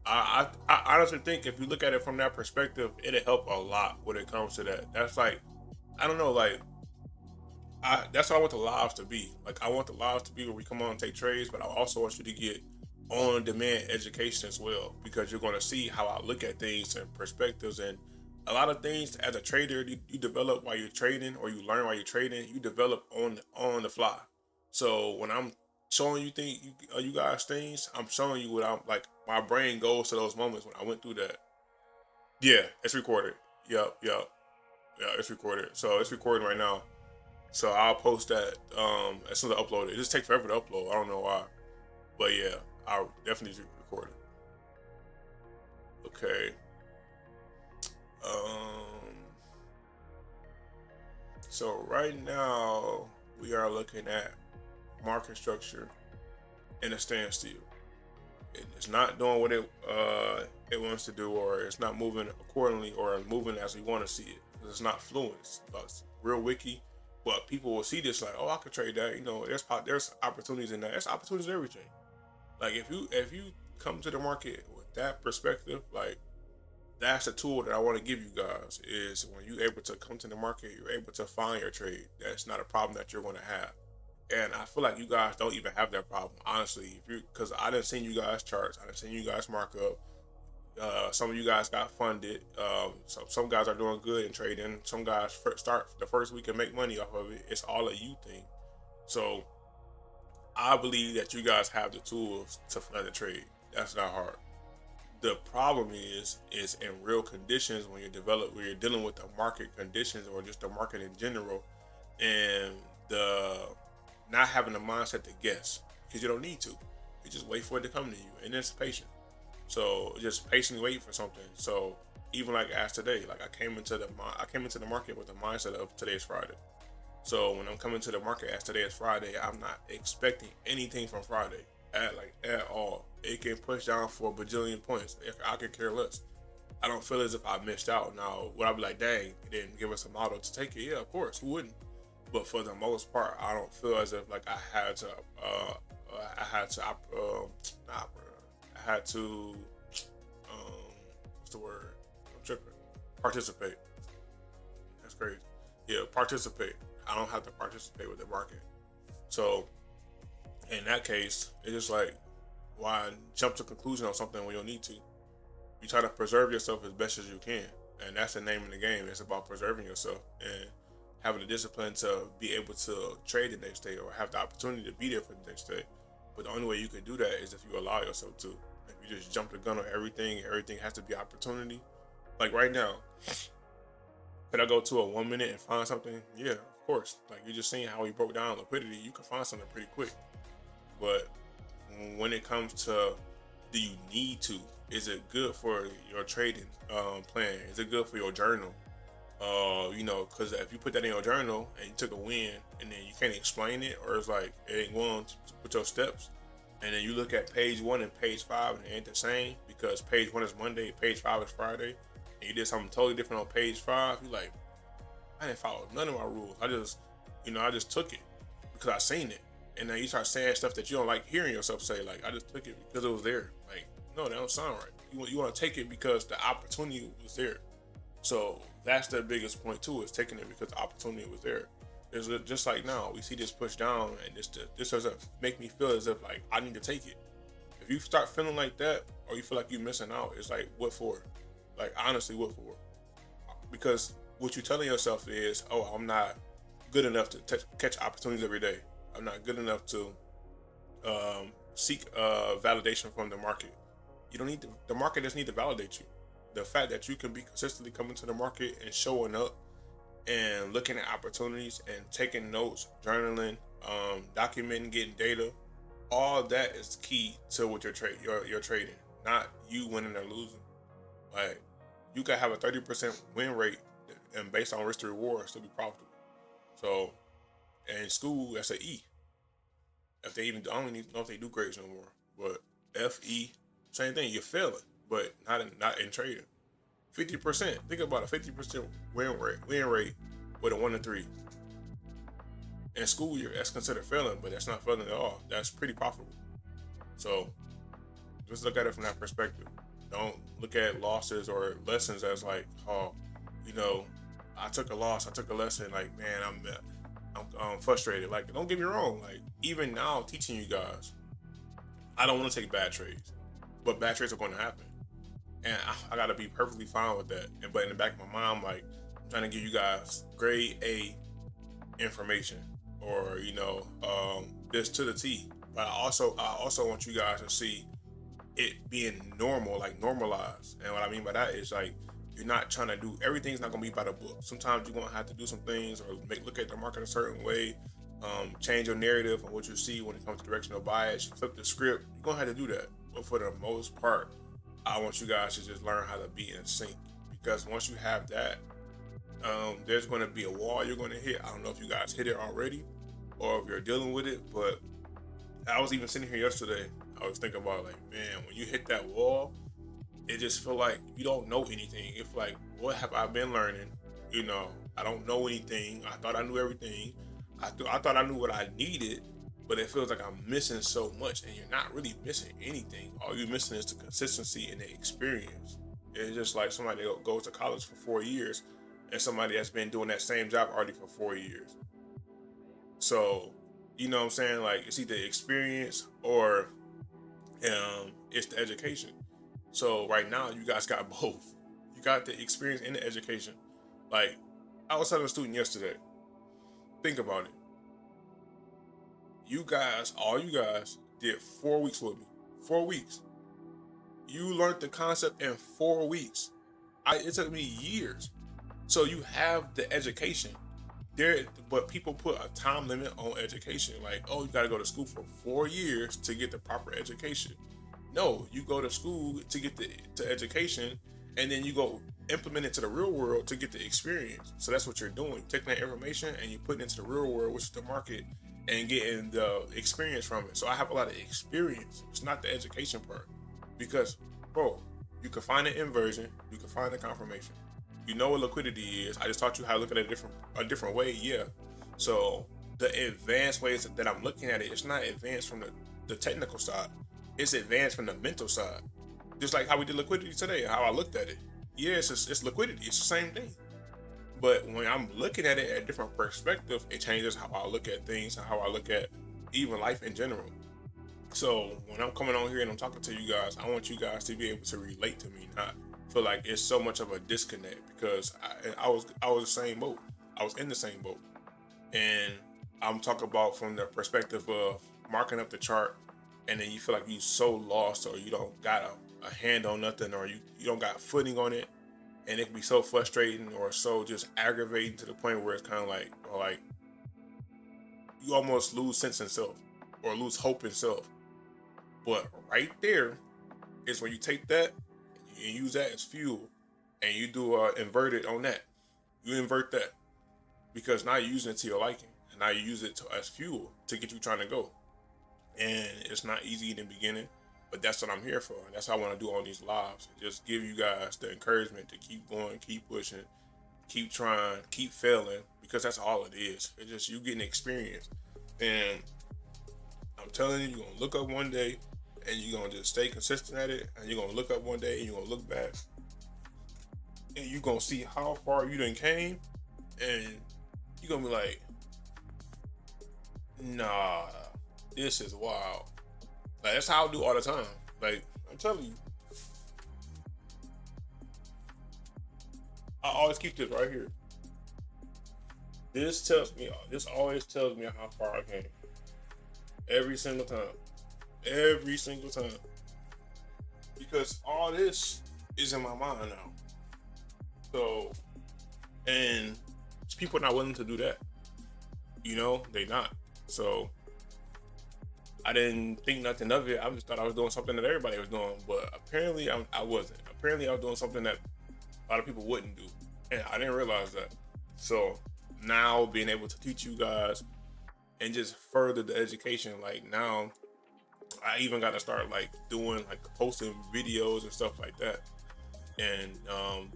S1: I honestly think if you look at it from that perspective, it'll help a lot when it comes to that. That's like, I don't know, like that's what I want the lives to be. Like I want the lives to be where we come on and take trades, but I also want you to get on demand education as well, because you're going to see how I look at things and perspectives, and a lot of things as a trader you develop while you're trading, or you learn while you're trading. You develop on the fly. So when I'm showing you guys things, I'm showing you what I'm like. My brain goes to those moments when I went through that. Yeah, it's recorded. Yep, yep, yeah, it's recorded. So it's recording right now. So I'll post that as soon as I upload it. It just takes forever to upload. I don't know why, but yeah, I'll definitely record it. Okay. So right now we are looking at market structure in a standstill. It's not doing what it wants to do, or it's not moving accordingly, or moving as we want to see it. It's not fluent. It's real wiki, but people will see this like, oh, I could trade that. You know, there's opportunities in that. There's opportunities in everything. Like if you come to the market with that perspective, like that's a tool that I want to give you guys. Is when you're able to come to the market, you're able to find your trade. That's not a problem that you're going to have. And I feel like you guys don't even have that problem, honestly. Because I didn't seen you guys charts, I didn't seen you guys mark up. Some of you guys got funded. Some guys are doing good in trading. Some guys start the first week and make money off of it. It's all a you thing. So I believe that you guys have the tools to fund the trade. That's not hard. The problem is in real conditions when when you're dealing with the market conditions or just the market in general, and the not having the mindset to guess because you don't need to. You just wait for it to come to you, and it's patient. So just patiently wait for something. So even like as today, like I came into the market with the mindset of today's Friday. So when I'm coming to the market as today is Friday, I'm not expecting anything from Friday at all. It can push down for a bajillion points. If I could care less. I don't feel as if I missed out. Now, would I be like, dang, it didn't give us a model to take it? Yeah, of course, who wouldn't? But for the most part, I don't feel as if like I had to, not, I had to, what's the word? I'm tripping. Participate. That's crazy. Yeah, participate. I don't have to participate with the market. So in that case, it's just like, why jump to conclusion on something when you don't need to? You try to preserve yourself as best as you can, and that's the name of the game. It's about preserving yourself and having the discipline to be able to trade the next day or have the opportunity to be there for the next day. But the only way you can do that is if you allow yourself to. If you just jump the gun on everything has to be opportunity. Like right now, could I go to a 1 minute and find something? Yeah, of course. Like you just seeing how he broke down liquidity, you can find something pretty quick. But when it comes to, do you need to? Is it good for your trading plan? Is it good for your journal? Because if you put that in your journal and you took a win and then you can't explain it, or it's like it ain't going with your steps, and then you look at page 1 and page 5 and it ain't the same because page 1 is Monday, page 5 is Friday, and you did something totally different on page 5, you're like, I didn't follow none of my rules. I just took it because I seen it. And then you start saying stuff that you don't like hearing yourself say, like, I just took it because it was there. Like, no, that don't sound right. You want to take it because the opportunity was there. So that's the biggest point too, is taking it because the opportunity was there. It's just like now, we see this push down, and this doesn't make me feel as if like I need to take it. If you start feeling like that, or you feel like you're missing out, it's like, what for? Like, honestly, what for? Because what you're telling yourself is, oh, I'm not good enough to catch opportunities every day. I'm not good enough to seek validation from the market. You don't need the market doesn't need to validate you. The fact that you can be consistently coming to the market and showing up and looking at opportunities and taking notes, journaling, documenting, getting data, all that is key to what you're trading. Not you winning or losing. Like, you can have a 30% win rate and based on risk to reward still be profitable. So in school, that's an E. If they even, I don't even know if they do grades no more. But FE, same thing. You're failing, but not in trading. 50%. Think about a 50% win rate with a 1 to 3. In school, that's considered failing, but that's not failing at all. That's pretty profitable. So just look at it from that perspective. Don't look at losses or lessons as like, oh, you know, I took a loss, I took a lesson. Like, man, I'm frustrated. Like, don't get me wrong. Like, even now, teaching you guys, I don't want to take bad trades, but bad trades are going to happen, and I got to be perfectly fine with that. But in the back of my mind, like, I'm trying to give you guys grade A information, or this to the T. But I also want you guys to see it being normal, like normalized. And what I mean by that is like, you're not trying to do everything's not gonna be by the book. Sometimes you're gonna have to do some things or look at the market a certain way, change your narrative on what you see when it comes to directional bias, flip the script. You're gonna have to do that. But for the most part, I want you guys to just learn how to be in sync, because once you have that, there's going to be a wall you're going to hit. I don't know if you guys hit it already or if you're dealing with it, but I was even sitting here yesterday. I was thinking about, like, man, when you hit that wall, it just feel like you don't know anything. It's like, what have I been learning? I don't know anything. I thought I knew everything. I thought I knew what I needed, but it feels like I'm missing so much, and you're not really missing anything. All you're missing is the consistency and the experience. It's just like somebody that goes to college for 4 years and somebody that's been doing that same job already for 4 years. So, you know what I'm saying? Like, it's either experience or it's the education. So right now, you guys got both. You got the experience and the education. Like, I was telling a student yesterday, think about it. You guys, all you guys, did 4 weeks with me. 4 weeks. You learned the concept in 4 weeks. It took me years. So you have the education. But people put a time limit on education. Like, oh, you got to go to school for 4 years to get the proper education. No, you go to school to get the education, and then you go implement it to the real world to get the experience. So that's what you're doing. Taking that information and you putting it into the real world, which is the market, and getting the experience from it. So I have a lot of experience. It's not the education part. Because, bro, you can find an inversion, you can find the confirmation. You know what liquidity is. I just taught you how to look at it a different way, yeah. So the advanced ways that I'm looking at it, it's not advanced from the technical side. It's advanced from the mental side. Just like how we did liquidity today, how I looked at it. Yeah, it's liquidity. It's the same thing. But when I'm looking at it at a different perspective, it changes how I look at things and how I look at even life in general. So when I'm coming on here and I'm talking to you guys, I want you guys to be able to relate to me, not feel like it's so much of a disconnect, because I was the same boat. I was in the same boat. And I'm talking about from the perspective of marking up the chart, and then you feel like you're so lost, or you don't got a hand on nothing, or you don't got footing on it, and it can be so frustrating or so just aggravating to the point where it's kind of like you almost lose sense in self or lose hope in self. But right there is when you take that and use that as fuel, and you do inverted on that. You invert that, because now you're using it to your liking, and now you use it as fuel to get you trying to go. And it's not easy in the beginning, but that's what I'm here for. And that's what I want to do on these lives. Just give you guys the encouragement to keep going, keep pushing, keep trying, keep failing, because that's all it is. It's just you getting experience. And I'm telling you, you're going to look up one day and you're going to just stay consistent at it. And you're going to look up one day and you're going to look back and you're going to see how far you done came. And you're going to be like, nah, this is wild. Like, that's how I do all the time. Like, I'm telling you. I always keep this right here. This always tells me how far I came. Every single time. Every single time. Because all this is in my mind now. So, and people are not willing to do that. You know, they not. So, I didn't think nothing of it. I just thought I was doing something that everybody was doing. But apparently I wasn't. Apparently I was doing something that a lot of people wouldn't do. And I didn't realize that. So now being able to teach you guys and just further the education, like now I even got to start like doing like posting videos and stuff like that. And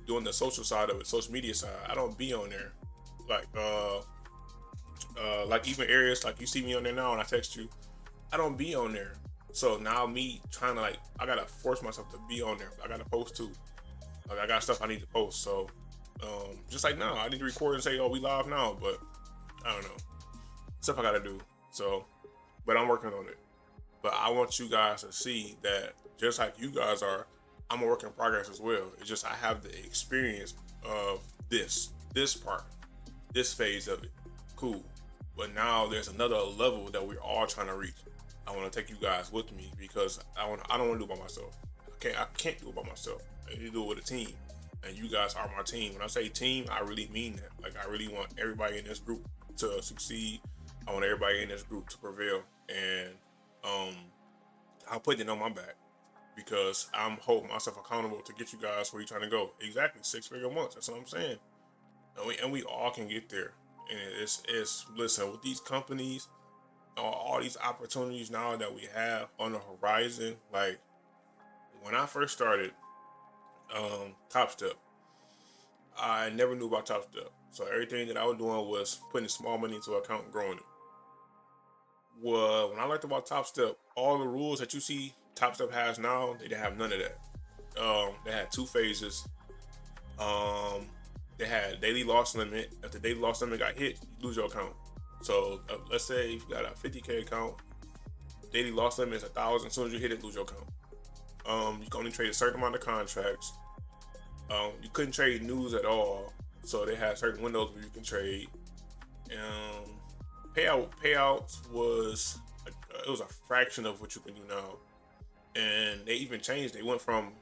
S1: doing the social side of it, social media side. I don't be on there. Like even areas like you see me on there now and I text you, I don't be on there. So now me trying to I gotta force myself to be on there. I gotta post too. Like I got stuff I need to post. So just like now, I need to record and say, oh, we live now, but I don't know. Stuff I gotta do. So, but I'm working on it. But I want you guys to see that just like you guys are, I'm a work in progress as well. It's just I have the experience of this part, this phase of it. Cool. But now there's another level that we're all trying to reach. I want to take you guys with me because I don't want to do it by myself. I can't do it by myself. I need to do it with a team. And you guys are my team. When I say team, I really mean that. Like, I really want everybody in this group to succeed. I want everybody in this group to prevail. And I'll put it on my back because I'm holding myself accountable to get you guys where you're trying to go. Exactly, 6-figure months. That's what I'm saying. And we all can get there. And it's listen, with these companies, all these opportunities now that we have on the horizon, like when I first started Top Step, I never knew about Top Step. So everything that I was doing was putting small money into an account and growing it. Well, when I learned about Top Step, all the rules that you see Top Step has now, they didn't have none of that. They had 2 phases. They had daily loss limit. If the daily loss limit got hit, you lose your account. So let's say if you got a 50K account, daily loss limit is 1,000. As soon as you hit it, lose your account. You can only trade a certain amount of contracts. You couldn't trade news at all, so they had certain windows where you can trade. Payouts was it was a fraction of what you can do now, and they even changed. They went from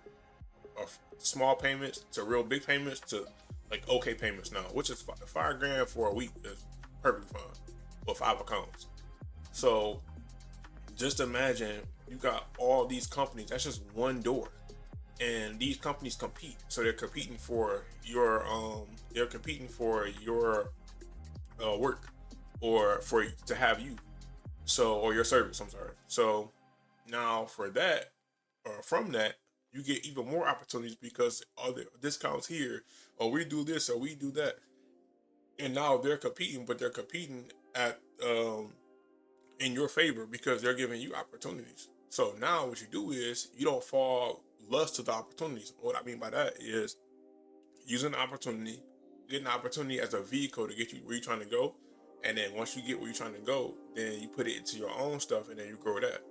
S1: small payments to real big payments to like okay payments now, which is $5,000 for a week is perfectly fine, or 5 accounts. So just imagine you got all these companies. That's just one door, and these companies compete. So they're competing for your work, or for to have you. So, or your service. I'm sorry. So now for that, or from that, you get even more opportunities because other discounts here, or we do this, or we do that, and now they're competing, but they're competing at in your favor because they're giving you opportunities. So now what you do is you don't fall lust to the opportunities. What I mean by that is using the opportunity, getting the opportunity as a vehicle to get you where you're trying to go. And then once you get where you're trying to go, then you put it into your own stuff and then you grow that.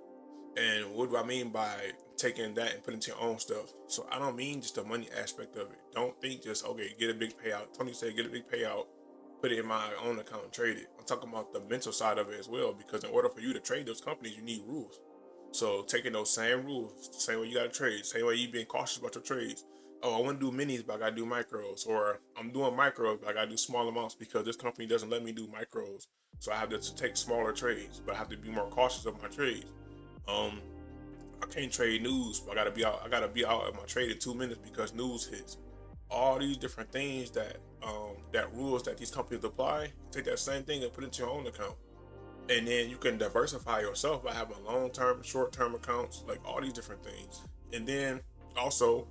S1: And what do I mean by taking that and putting it into your own stuff? So I don't mean just the money aspect of it. Don't think just, okay, get a big payout. Tony said, get a big payout, put it in my own account and trade it. I'm talking about the mental side of it as well, because in order for you to trade those companies, you need rules. So taking those same rules, the same way you got to trade, same way you being cautious about your trades. Oh, I want to do minis, but I got to do micros. Or I'm doing micros, but I got to do small amounts because this company doesn't let me do micros. So I have to take smaller trades, but I have to be more cautious of my trades. I can't trade news, but I gotta be out. I gotta be out at my trade in 2 minutes because news hits. All these different things that rules that these companies apply. Take that same thing and put it into your own account, and then you can diversify yourself by having long-term, short-term accounts, like all these different things. And then also,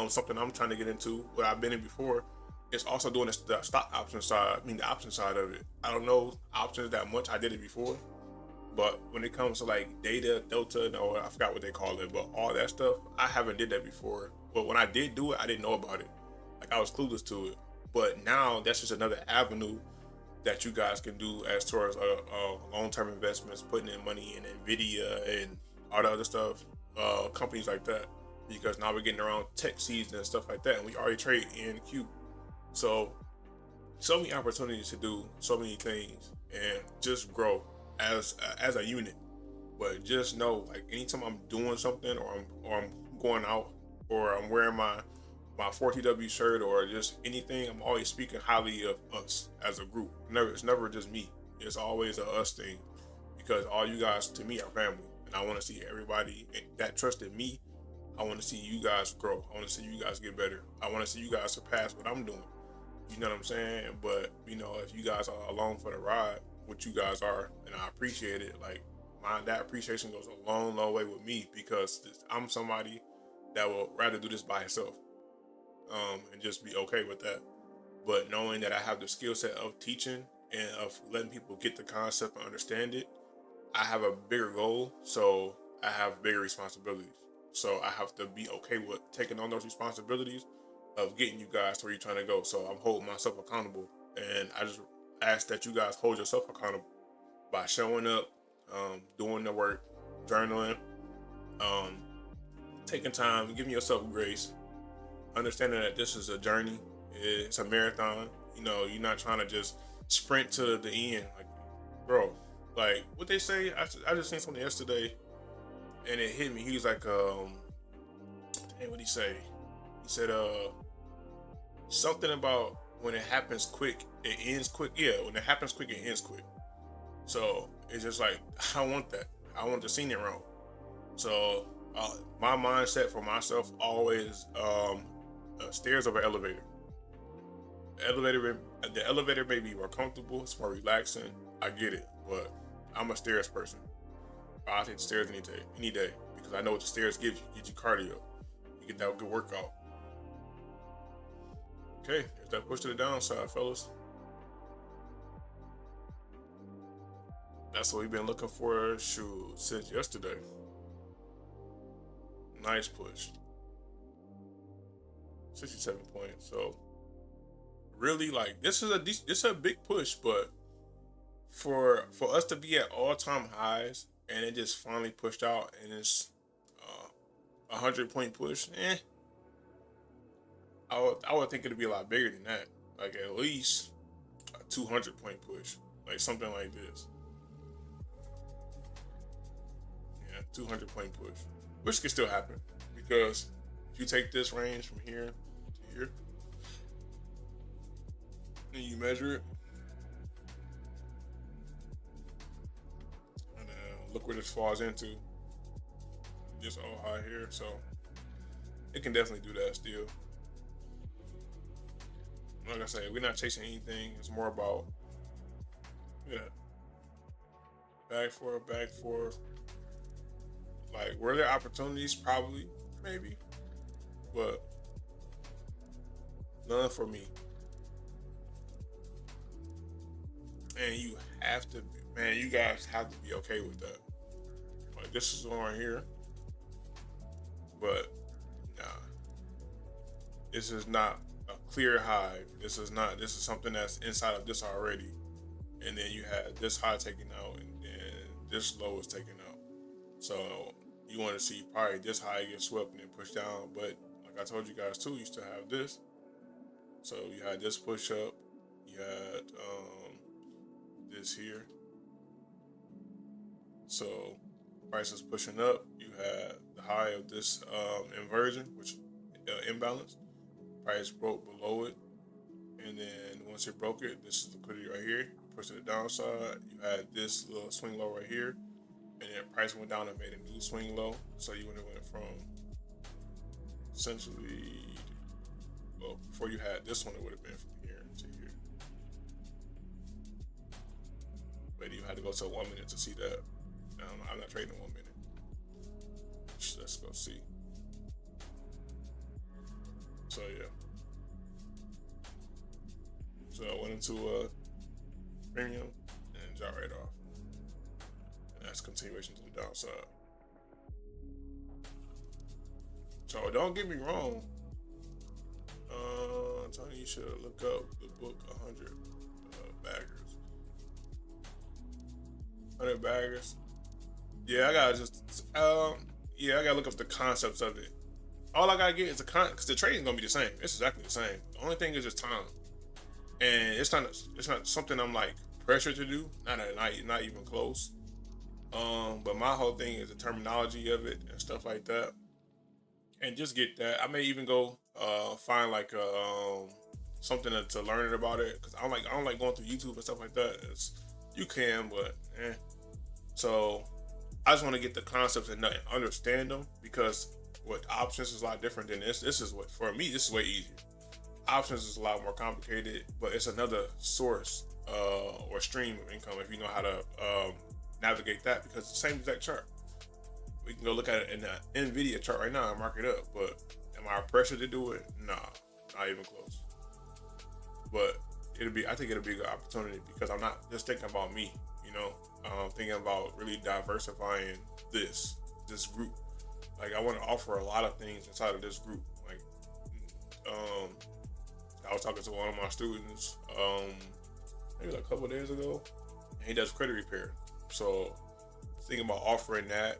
S1: something I'm trying to get into, what I've been in before, is also doing the stock option side. I mean, the option side of it. I don't know options that much. I did it before. But when it comes to like data, delta, no, I forgot what they call it, but all that stuff, I haven't did that before. But when I did do it, I didn't know about it. Like I was clueless to it. But now that's just another avenue that you guys can do as towards long-term investments, putting in money in Nvidia and all the other stuff, companies like that. Because now we're getting around tech season and stuff like that, and we already trade NQ. So many opportunities to do so many things and just grow as a unit. But just know, like anytime I'm doing something, or I'm going out, or I'm wearing my 4TW shirt, or just anything, I'm always speaking highly of us as a group. It's never just me. It's always a us thing, because all you guys to me are family, and I want to see everybody that trusted me. I want to see you guys grow. I want to see you guys get better. I want to see you guys surpass what I'm doing. You know what I'm saying? But if you guys are along for the ride, what you guys are, and I appreciate it. Like that appreciation goes a long, long way with me, because I'm somebody that will rather do this by himself, and just be okay with that. But knowing that I have the skill set of teaching and of letting people get the concept and understand it, I have a bigger goal, so I have bigger responsibilities. So I have to be okay with taking on those responsibilities of getting you guys to where you're trying to go. So I'm holding myself accountable, and I just ask that you guys hold yourself accountable by showing up, doing the work, journaling, um, taking time, giving yourself grace, understanding that this is a journey. It's a marathon. You're not trying to just sprint to the end. Like, bro, like what they say. I just seen something yesterday, and it hit me. He was like, hey, what'd he say? He said, something about when it happens quick, it ends quick. Yeah, when it happens quick, it ends quick. So it's just like, I want that. I want the scenery round. So my mindset for myself always stairs over elevator. The elevator may be more comfortable, it's more relaxing. I get it, but I'm a stairs person. I'll take the stairs any day, because I know what the stairs give you. Get you cardio. You get that good workout. Okay, there's that push to the downside, fellas. That's what we've been looking for, since yesterday. Nice push. 67 points. So really, like, this is a big push, but for us to be at all-time highs and it just finally pushed out, and it's 100-point push, I would think it'd be a lot bigger than that. Like at least a 200-point push, like something like this. Yeah, 200-point push, which can still happen because if you take this range from here to here and you measure it, and look where this falls into this old high here, so it can definitely do that still. Like I say, we're not chasing anything. It's more about, back forth. Like, were there opportunities? Probably, maybe, but none for me. And you have to, man, you guys have to be okay with that. Like, this is on here, but nah, this is not a clear high. This is something that's inside of this already. And then you had this high taken out, and then this low is taken out. So you want to see probably this high get swept and then pushed down. But like I told you guys too, you still have this. So you had this push up. You had this here. So price is pushing up. You had the high of this inversion, which imbalance. Price broke below it. And then once it broke it, this is liquidity right here. Push to the downside. You had this little swing low right here. And then price went down and made a new swing low. So you would have went from essentially, well, before you had this one, it would have been from here to here. But you had to go to 1 minute to see that. I'm not trading 1 minute. Let's go see. So yeah. So I went into a premium and dropped right off. And that's continuation to the downside. So don't get me wrong. I'm telling you should look up the book 100 baggers. 100 baggers. Yeah, I gotta just I gotta look up the concepts of it. All I gotta get is because the trading's gonna be the same. It's exactly the same. The only thing is just time. And it's not something I'm like pressured to do. Not even close. But my whole thing is the terminology of it and stuff like that. And just get that. I may even go find like something to learn about it, because I don't like going through YouTube and stuff like that. You can, but So I just want to get the concepts and understand them, because what options is a lot different than this. This is what, for me, this is way easier. Options is a lot more complicated, but it's another source or stream of income if you know how to navigate that, because it's the same exact chart. We can go look at it in the NVIDIA chart right now and mark it up, but am I pressured to do it? Nah, not even close. But I think it'll be a good opportunity, because I'm not just thinking about me, thinking about really diversifying this group. Like, I want to offer a lot of things inside of this group. Like, I was talking to one of my students maybe like a couple of days ago, and he does credit repair. So thinking about offering that,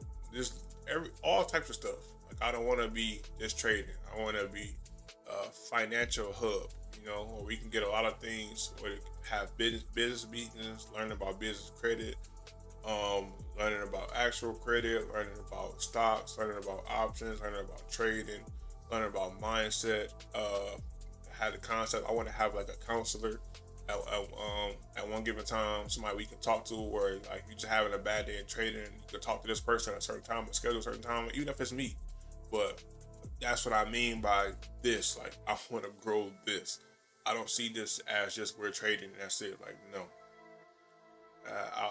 S1: all types of stuff. Like, I don't want to be just trading. I want to be a financial hub, where we can get a lot of things, where have business meetings, learning about business credit, learning about actual credit, learning about stocks, learning about options, learning about trading, learning about mindset. Had the concept. I want to have like a counselor at one given time, somebody we can talk to, where like you just having a bad day in trading, you can talk to this person at a certain time, schedule a certain time, even if it's me. But that's what I mean by this. Like, I want to grow this. I don't see this as just we're trading and that's it. Like, no.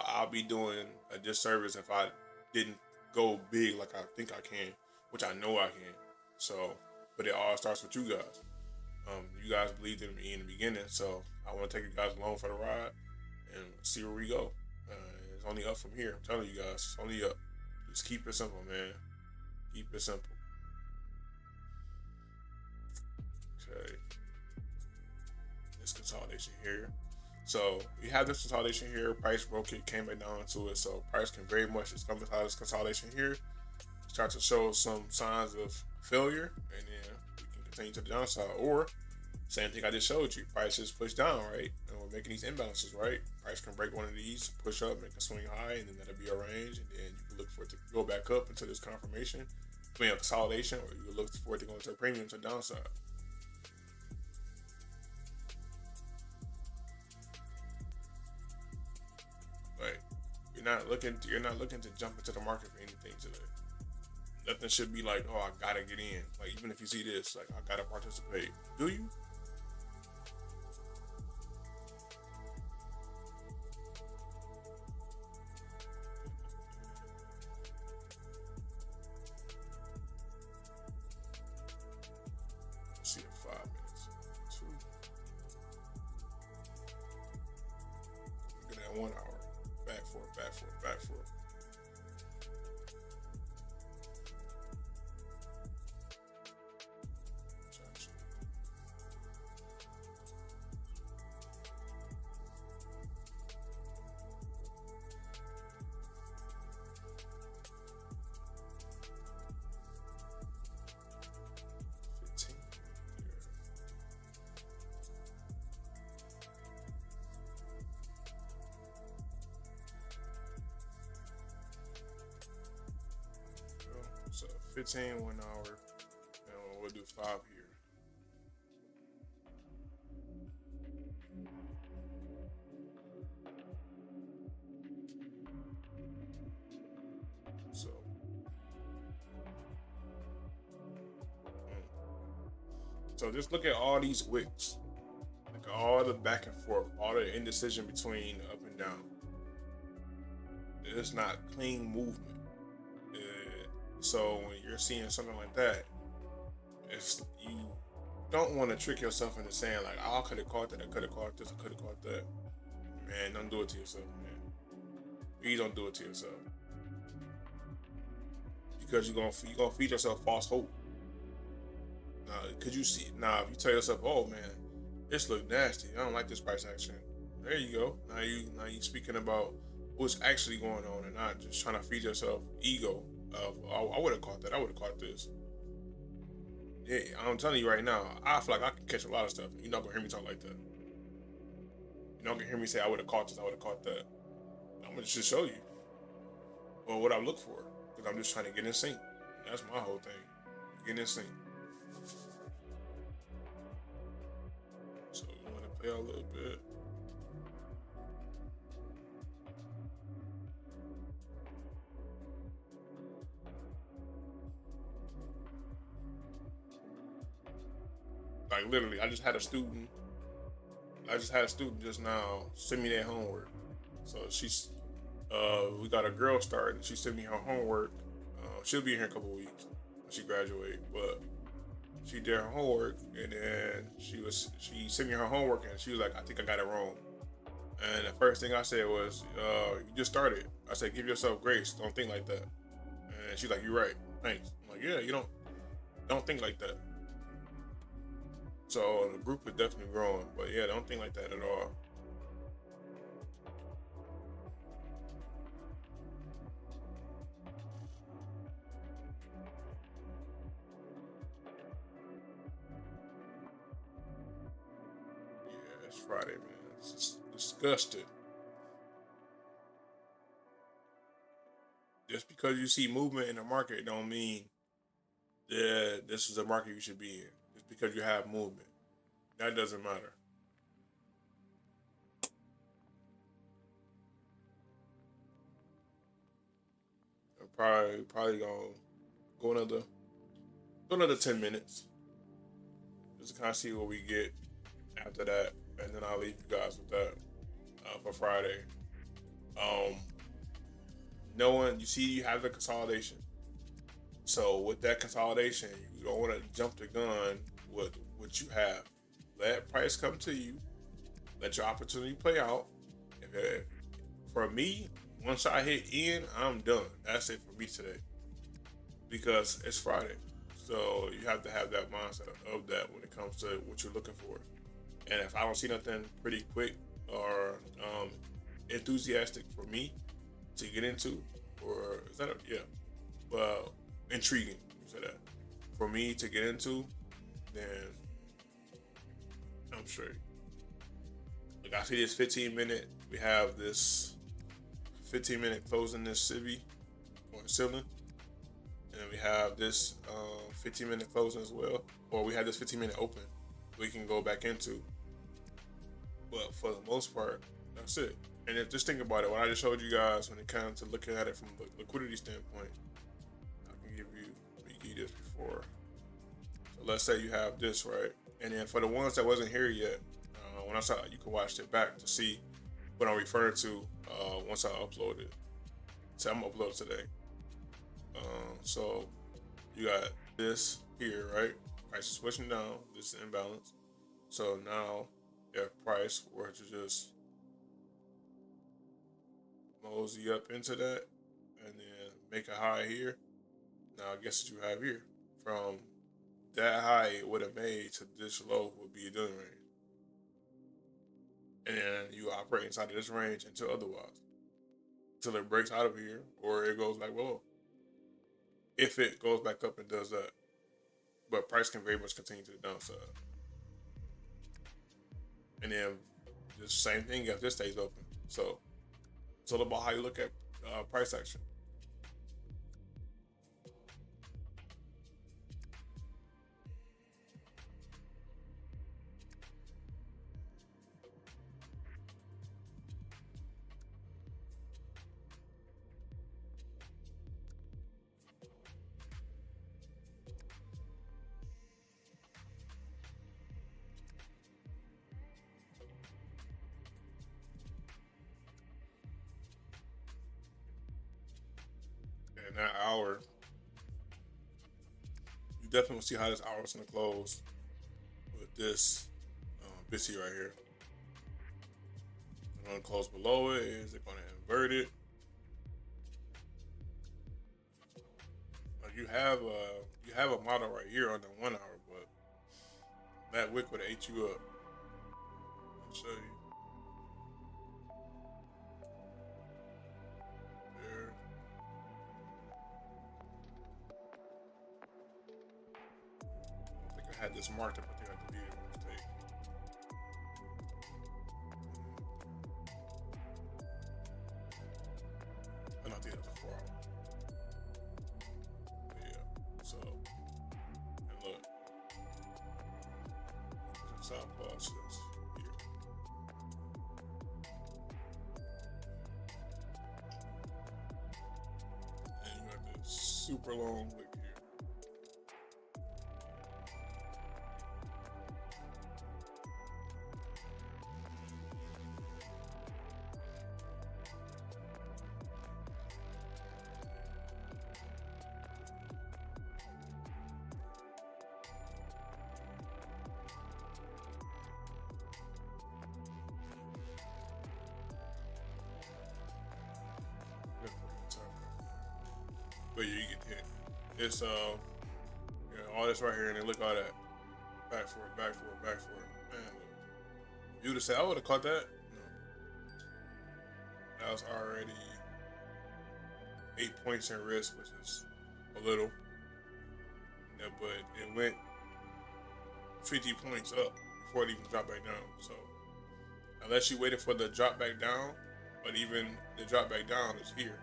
S1: I'll be doing a disservice if I didn't go big like I think I can, which I know I can. So, but it all starts with you guys. You guys believed in me in the beginning, so I want to take you guys along for the ride and see where we go. It's only up from here. I'm telling you guys, it's only up. Just keep it simple, man. Keep it simple. Okay. This consolidation here. So we have this consolidation here. Price broke it, came back down to it. So price can very much just come inside this consolidation here. start to show some signs of failure, and then we can continue to the downside. Or same thing I just showed you. Prices push down, right? And we're making these imbalances, right? Price can break one of these, push up, make a swing high, and then that'll be a range, and then you can look for it to go back up until there's confirmation. I mean, a consolidation, or you can look for it to go into a premium to the downside. Like, you're not looking to jump into the market for anything today. Nothing should be like, oh, I gotta get in. Like, even if you see this, like, I gotta participate. Do you? Let's see in 5 minutes. 2. Look at that 1 hour. Back for it, back for it, back for it. So 15 1 hour, and we'll do 5 here. So, so just look at all these wicks, like all the back and forth, all the indecision between up and down. It's not clean movement. So when you're seeing something like that, it's you don't want to trick yourself into saying like, oh, I could have caught that, I could have caught this, I could have caught that. Man, don't do it to yourself, man. Please don't do it to yourself, because you're gonna feed yourself false hope. Could you see now? If you tell yourself, oh man, this look nasty, I don't like this price action. There you go. Now you speaking about what's actually going on, and not just trying to feed yourself ego of, oh, I would have caught that, I would have caught this. Yeah, I'm telling you right now, I feel like I can catch a lot of stuff. You're not gonna hear me talk like that. You're not gonna hear me say I would have caught this, I would have caught that. I'm gonna just show you, or what I look for, because I'm just trying to get in sync. That's my whole thing, get in sync. So we want to play a little bit. Like literally, I just had a student just now send me their homework. So we got a girl start, and she sent me her homework. She'll be here in a couple weeks when she graduate, but she did her homework, and then she sent me her homework, and she was like, I think I got it wrong. And the first thing I said was, you just started. I said, give yourself grace. Don't think like that. And she's like, you're right. Thanks. I'm like, yeah, you don't think like that. So the group is definitely growing, but yeah, don't think like that at all. Yeah, it's Friday, man. It's just disgusted. Just because you see movement in the market don't mean that this is a market you should be in. Just because you have movement, that doesn't matter. I'm probably gonna go another 10 minutes just to kind of see what we get after that, and then I'll leave you guys with that for Friday. Um, Knowing you see you have the consolidation. So with that consolidation, you don't want to jump the gun with what you have. Let price come to you. Let your opportunity play out. For me, once I hit in, I'm done. That's it for me today, because it's Friday. So you have to have that mindset of that when it comes to what you're looking for. And if I don't see nothing pretty quick or enthusiastic for me to get into, or is that yeah? Well, intriguing. So that for me to get into, then I'm straight. Like I see this 15-minute. We have this 15-minute closing this civvy or ceiling, and we have this 15-minute closing as well. Or we have this 15-minute open we can go back into. But for the most part, that's it. And just think about it. What I just showed you guys when it comes to looking at it from a liquidity standpoint, I can give you this before. So let's say you have this, right? And then for the ones that wasn't here yet, when I saw you can watch it back to see what I'm referring to once I upload it. So I'm gonna upload it today. So you got this here, right? Price is pushing down. This is imbalance. So now if price were to just mosey up into that and then make a high here, now guess what you have here? From that high it would have made to this low would be a dealing range. And then you operate inside of this range until otherwise. Until it breaks out of here or it goes back below. If it goes back up and does that. But price can very much continue to the downside. And then the same thing if this stays open. So it's all about how you look at price action. And that hour, you definitely will see how this hour is going to close with this BISI right here. It's going to close below it. Is it going to invert it? Like you have a model right here on the 1 hour, but that wick would have ate you up. I'll show you. There. I think I had this marked up. I think I had the video mistake. I don't think that's a 4 hour. But yeah. So, and look. There's a stop loss here. And you got this super long wick here. But you get hit. It's all this right here, and then look all that back for it, back for it, back for it. Man, look. You would have said I would have caught that. No, that was already 8 points in risk, which is a little. Yeah, but it went 50 points up before it even dropped back down. So unless you waited for the drop back down, but even the drop back down is here.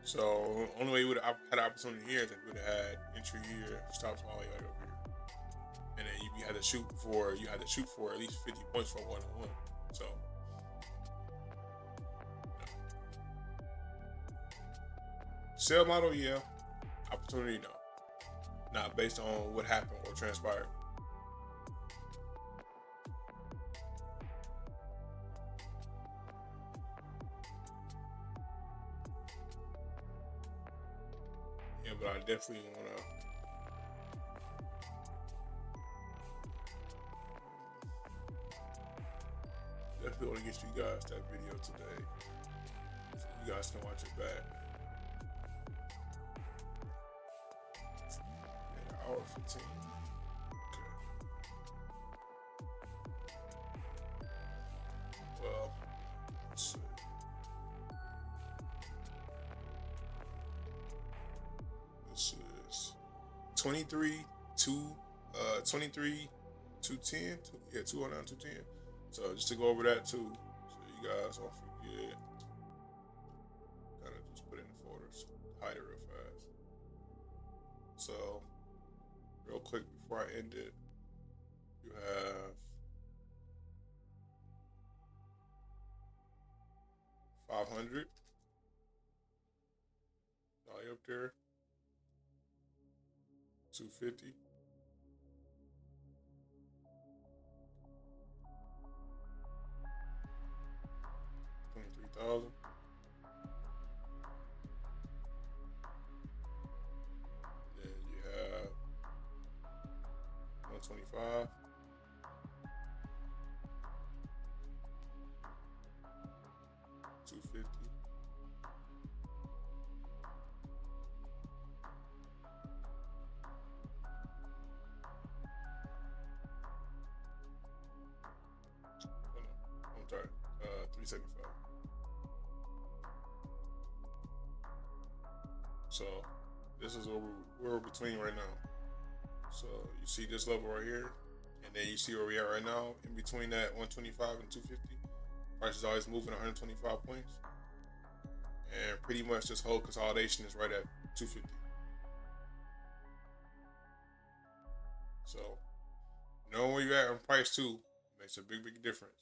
S1: So only way you would have had an opportunity here is if you would have had entry here, stops all the way like over here, and then you had to shoot for at least 50 points for 1-on-1. So sell model, yeah. Opportunity, no. Not based on what happened or transpired. Yeah, but I definitely want to get you guys that video today, so you guys can watch it back. Yeah, hour 15. Okay. Well, let's see. 23 2 23 210. Yeah, 209 210. So just to go over that too, so you guys don't forget. Kind of just put in the folders, hide it real fast. So real quick before I end it, you have 500 up there, 250, 23,000. Then you have 125, 250, 375. So this is what we're between right now. So you see this level right here, and then you see where we are right now. In between that 125 and 250, price is always moving 125 points, and pretty much this whole consolidation is right at 250. So knowing where you're at on price too makes a big difference.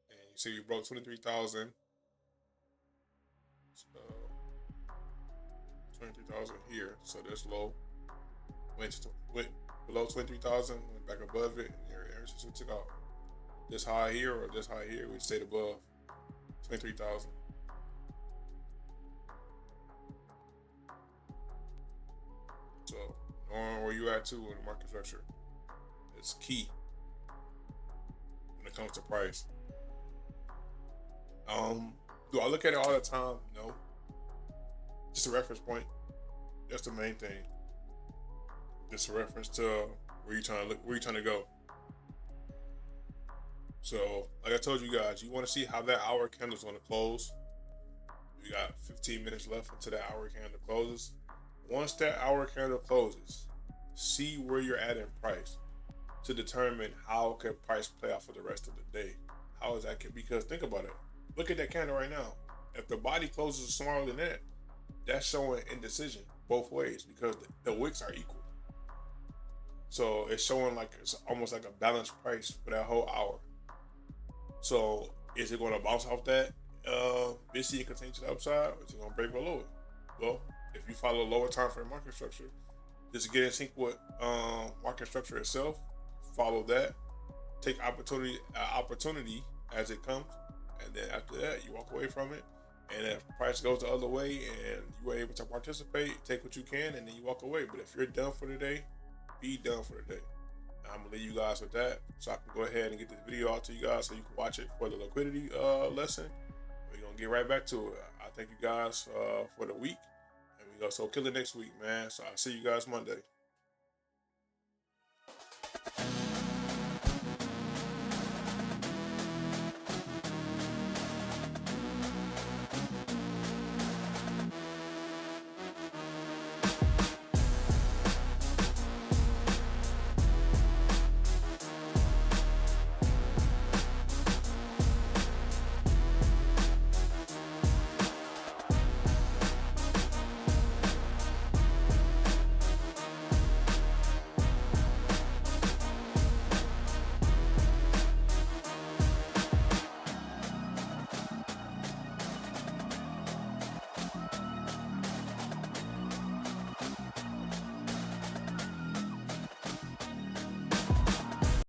S1: And you see we broke 23,000. So 23,000 here. So this low went below 23,000, went back above it, and ever since we took out this high here or this high here, we stayed above 23,000. So knowing where you at too in the market structure is key when it comes to price. Do I look at it all the time? No. Just a reference point. That's the main thing. Just a reference to where you're trying to look, where you're trying to go. So, like I told you guys, you want to see how that hour candle is going to close. We got 15 minutes left until that hour candle closes. Once that hour candle closes, see where you're at in price to determine how can price play out for the rest of the day. How is that? Because think about it. Look at that candle right now. If the body closes smaller than that, that's showing indecision both ways because the wicks are equal. So it's showing like it's almost like a balanced price for that whole hour. So is it going to bounce off that BC and continue to the upside, or is it going to break below it? Well, if you follow lower time frame market structure, just get in sync with market structure itself, follow that, take opportunity as it comes, and then after that you walk away from it. And if price goes the other way and you were able to participate, take what you can, and then you walk away. But if you're done for the day, be done for the day. Now, I'm gonna leave you guys with that, so I can go ahead and get this video out to you guys so you can watch it for the liquidity lesson. We're gonna get right back to it. I thank you guys for the week, and we go so kill it next week, man. So I'll see you guys Monday.